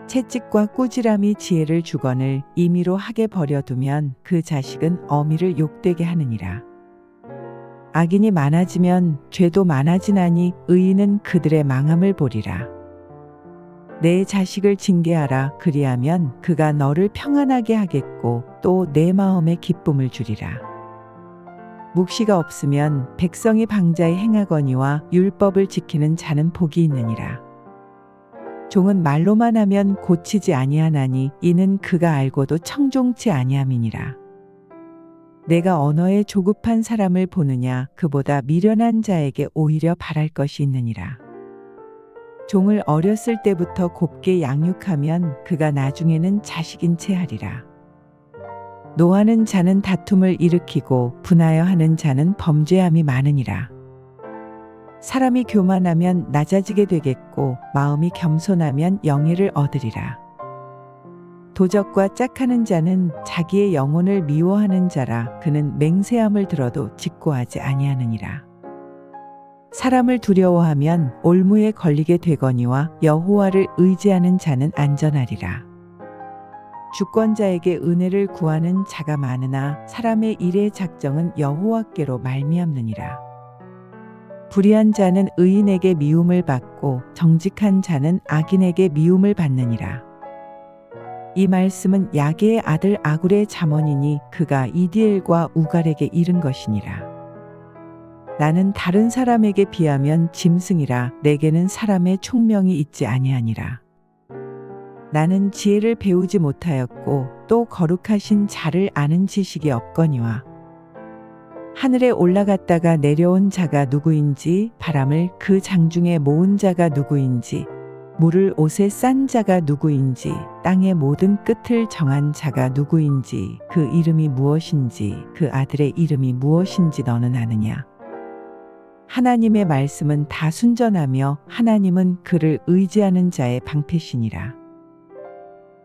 채찍과 꾸지람이 지혜를 주거늘 임의로 하게 버려두면 그 자식은 어미를 욕되게 하느니라. 악인이 많아지면 죄도 많아지나니 의인은 그들의 망함을 보리라. 내 자식을 징계하라. 그리하면 그가 너를 평안하게 하겠고 또 내 마음에 기쁨을 주리라. 묵시가 없으면 백성이 방자히 행하거니와 율법을 지키는 자는 복이 있느니라. 종은 말로만 하면 고치지 아니하나니 이는 그가 알고도 청종치 아니함이니라. 내가 언어에 조급한 사람을 보느냐 그보다 미련한 자에게 오히려 바랄 것이 있느니라. 종을 어렸을 때부터 곱게 양육하면 그가 나중에는 자식인 채 하리라. 노하는 자는 다툼을 일으키고 분하여 하는 자는 범죄함이 많으니라. 사람이 교만하면 낮아지게 되겠고 마음이 겸손하면 영예를 얻으리라. 도적과 짝하는 자는 자기의 영혼을 미워하는 자라. 그는 맹세함을 들어도 직고하지 아니하느니라. 사람을 두려워하면 올무에 걸리게 되거니와 여호와를 의지하는 자는 안전하리라. 주권자에게 은혜를 구하는 자가 많으나 사람의 일의 작정은 여호와께로 말미암느니라. 불의한 자는 의인에게 미움을 받고 정직한 자는 악인에게 미움을 받느니라. 이 말씀은 야게의 아들 아굴의 잠언이니 그가 이디엘과 우갈에게 이른 것이니라. 나는 다른 사람에게 비하면 짐승이라. 내게는 사람의 총명이 있지 아니하니라. 나는 지혜를 배우지 못하였고 또 거룩하신 자를 아는 지식이 없거니와 하늘에 올라갔다가 내려온 자가 누구인지 바람을 그 장중에 모은 자가 누구인지 물을 옷에 싼 자가 누구인지 땅의 모든 끝을 정한 자가 누구인지 그 이름이 무엇인지 그 아들의 이름이 무엇인지 너는 아느냐. 하나님의 말씀은 다 순전하며 하나님은 그를 의지하는 자의 방패시니라.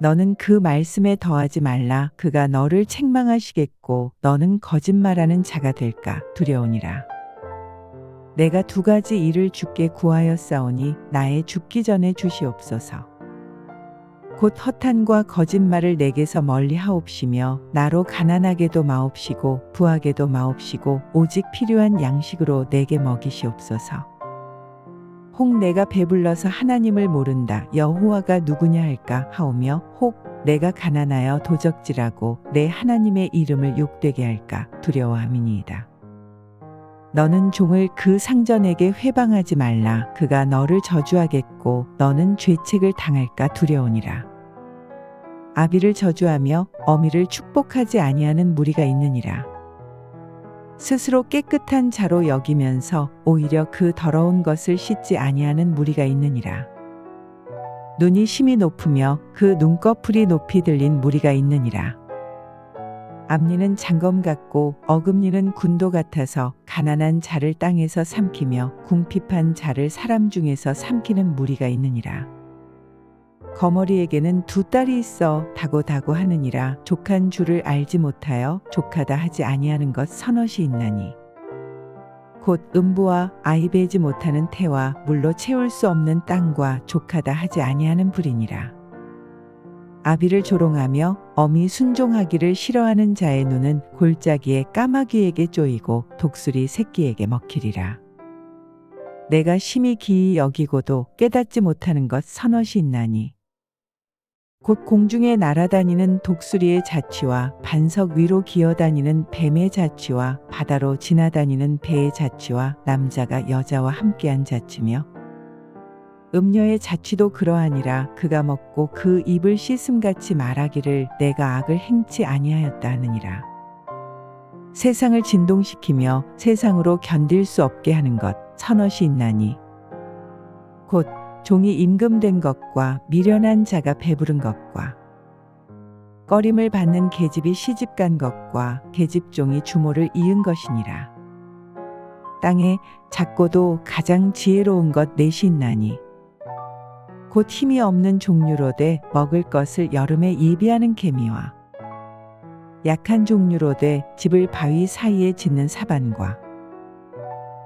너는 그 말씀에 더하지 말라. 그가 너를 책망하시겠고 너는 거짓말하는 자가 될까 두려우니라. 내가 두 가지 일을 주께 구하였사오니 나의 죽기 전에 주시옵소서. 곧 허탄과 거짓말을 내게서 멀리 하옵시며 나로 가난하게도 마옵시고 부하게도 마옵시고 오직 필요한 양식으로 내게 먹이시옵소서. 혹 내가 배불러서 하나님을 모른다 여호와가 누구냐 할까 하오며 혹 내가 가난하여 도적질하고 내 하나님의 이름을 욕되게 할까 두려워함이니이다. 너는 종을 그 상전에게 회방하지 말라. 그가 너를 저주하겠고 너는 죄책을 당할까 두려우니라. 아비를 저주하며 어미를 축복하지 아니하는 무리가 있느니라. 스스로 깨끗한 자로 여기면서 오히려 그 더러운 것을 씻지 아니하는 무리가 있느니라. 눈이 심히 높으며 그 눈꺼풀이 높이 들린 무리가 있느니라. 앞니는 장검 같고 어금니는 군도 같아서 가난한 자를 땅에서 삼키며 궁핍한 자를 사람 중에서 삼키는 무리가 있느니라. 거머리에게는 두 딸이 있어 다고다고 하느니라. 족한 줄을 알지 못하여 족하다 하지 아니하는 것 서넛이 있나니 곧 음부와 아이 베지 못하는 태와 물로 채울 수 없는 땅과 족하다 하지 아니하는 불이니라. 아비를 조롱하며 엄히 순종하기를 싫어하는 자의 눈은 골짜기에 까마귀에게 쪼이고 독수리 새끼에게 먹히리라. 내가 심히 기이 여기고도 깨닫지 못하는 것 서너시 있나니 곧 공중에 날아다니는 독수리의 자취와 반석 위로 기어다니는 뱀의 자취와 바다로 지나다니는 배의 자취와 남자가 여자와 함께한 자취며 음녀의 자취도 그러하니라. 그가 먹고 그 입을 씻음같이 말하기를 내가 악을 행치 아니하였다 하느니라. 세상을 진동시키며 세상으로 견딜 수 없게 하는 것 서너시 있나니 곧 종이 임금된 것과 미련한 자가 배부른 것과 꺼림을 받는 계집이 시집간 것과 계집종이 주모를 이은 것이니라. 땅에 작고도 가장 지혜로운 것 넷이 있나니 곧 힘이 없는 종류로되 먹을 것을 여름에 예비하는 개미와 약한 종류로되 집을 바위 사이에 짓는 사반과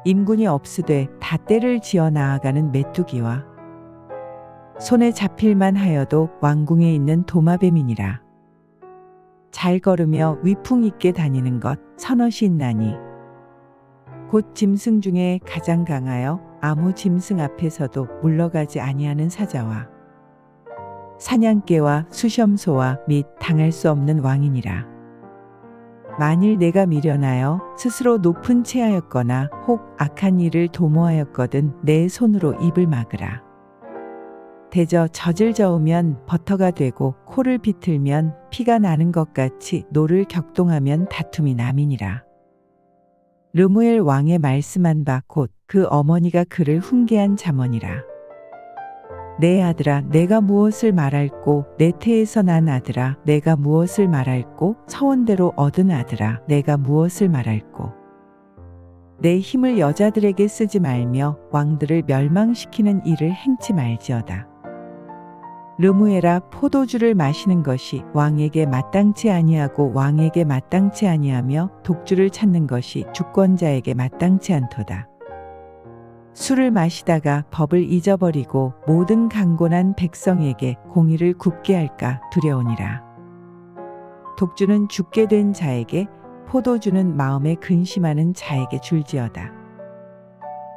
임군이 없으되 다 때를 지어 나아가는 메뚜기와 손에 잡힐만 하여도 왕궁에 있는 도마뱀이니라. 잘 걸으며 위풍 있게 다니는 것 서너시 있나니 곧 짐승 중에 가장 강하여 아무 짐승 앞에서도 물러가지 아니하는 사자와 사냥개와 수염소와 및 당할 수 없는 왕이니라. 만일 내가 미련하여 스스로 높은 체하였거나 혹 악한 일을 도모하였거든 내 손으로 입을 막으라. 대저 젖을 저으면 버터가 되고 코를 비틀면 피가 나는 것 같이 노를 격동하면 다툼이 남이니라. 르무엘 왕의 말씀한 바 곧 그 어머니가 그를 훈계한 잠언이라. 내 아들아 내가 무엇을 말할꼬 내 태에서 난 아들아 내가 무엇을 말할꼬 서원대로 얻은 아들아 내가 무엇을 말할꼬 내 힘을 여자들에게 쓰지 말며 왕들을 멸망시키는 일을 행치 말지어다. 르무엘아 포도주를 마시는 것이 왕에게 마땅치 아니하고 왕에게 마땅치 아니하며 독주를 찾는 것이 주권자에게 마땅치 않도다. 술을 마시다가 법을 잊어버리고 모든 강곤한 백성에게 공의를 굽게 할까 두려우니라. 독주는 죽게 된 자에게 포도주는 마음에 근심하는 자에게 줄지어다.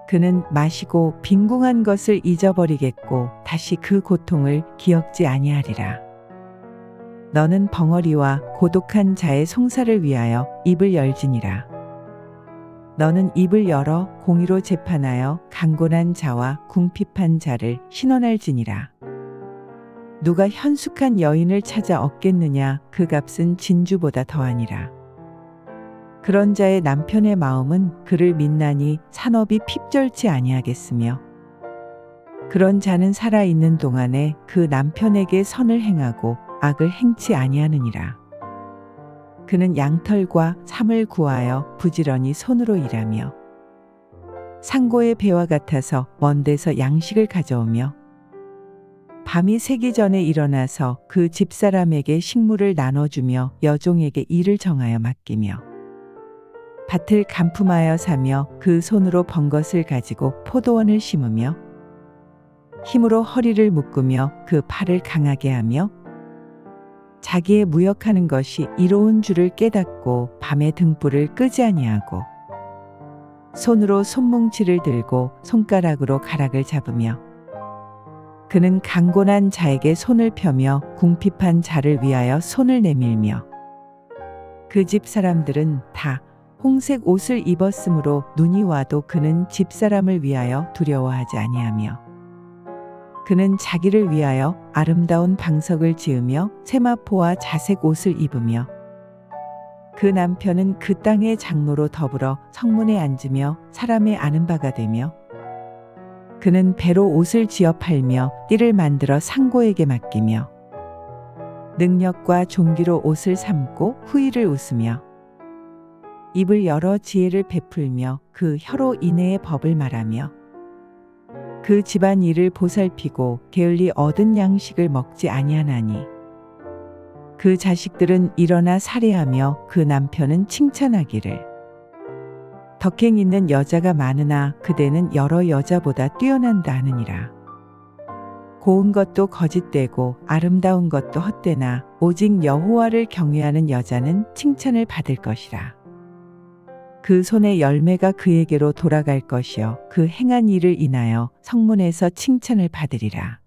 그는 마시고 빈궁한 것을 잊어버리겠고 다시 그 고통을 기억지 아니하리라. 너는 벙어리와 고독한 자의 송사를 위하여 입을 열지니라. 너는 입을 열어 공의로 재판하여 강곤한 자와 궁핍한 자를 신원할지니라. 누가 현숙한 여인을 찾아 얻겠느냐 그 값은 진주보다 더하니라. 그런 자의 남편의 마음은 그를 믿나니 산업이 핍절치 아니하겠으며 그런 자는 살아있는 동안에 그 남편에게 선을 행하고 악을 행치 아니하느니라. 그는 양털과 삼을 구하여 부지런히 손으로 일하며 상고의 배와 같아서 먼 데서 양식을 가져오며 밤이 새기 전에 일어나서 그 집사람에게 식물을 나눠주며 여종에게 일을 정하여 맡기며 밭을 간품하여 사며 그 손으로 번 것을 가지고 포도원을 심으며 힘으로 허리를 묶으며 그 팔을 강하게 하며 자기의 무역하는 것이 이로운 줄을 깨닫고 밤에 등불을 끄지 아니하고 손으로 손뭉치를 들고 손가락으로 가락을 잡으며 그는 강곤한 자에게 손을 펴며 궁핍한 자를 위하여 손을 내밀며 그 집 사람들은 다 홍색 옷을 입었으므로 눈이 와도 그는 집사람을 위하여 두려워하지 아니하며 그는 자기를 위하여 아름다운 방석을 지으며 세마포와 자색 옷을 입으며 그 남편은 그 땅의 장로로 더불어 성문에 앉으며 사람의 아는 바가 되며 그는 배로 옷을 지어 팔며 띠를 만들어 상고에게 맡기며 능력과 종기로 옷을 삼고 후일을 웃으며 입을 열어 지혜를 베풀며 그 혀로 인애의 법을 말하며 그 집안 일을 보살피고 게을리 얻은 양식을 먹지 아니하나니 그 자식들은 일어나 살해하며 그 남편은 칭찬하기를 덕행 있는 여자가 많으나 그대는 여러 여자보다 뛰어난다 하느니라. 고운 것도 거짓되고 아름다운 것도 헛되나 오직 여호와를 경외하는 여자는 칭찬을 받을 것이라. 그 손의 열매가 그에게로 돌아갈 것이요 그 행한 일을 인하여 성문에서 칭찬을 받으리라.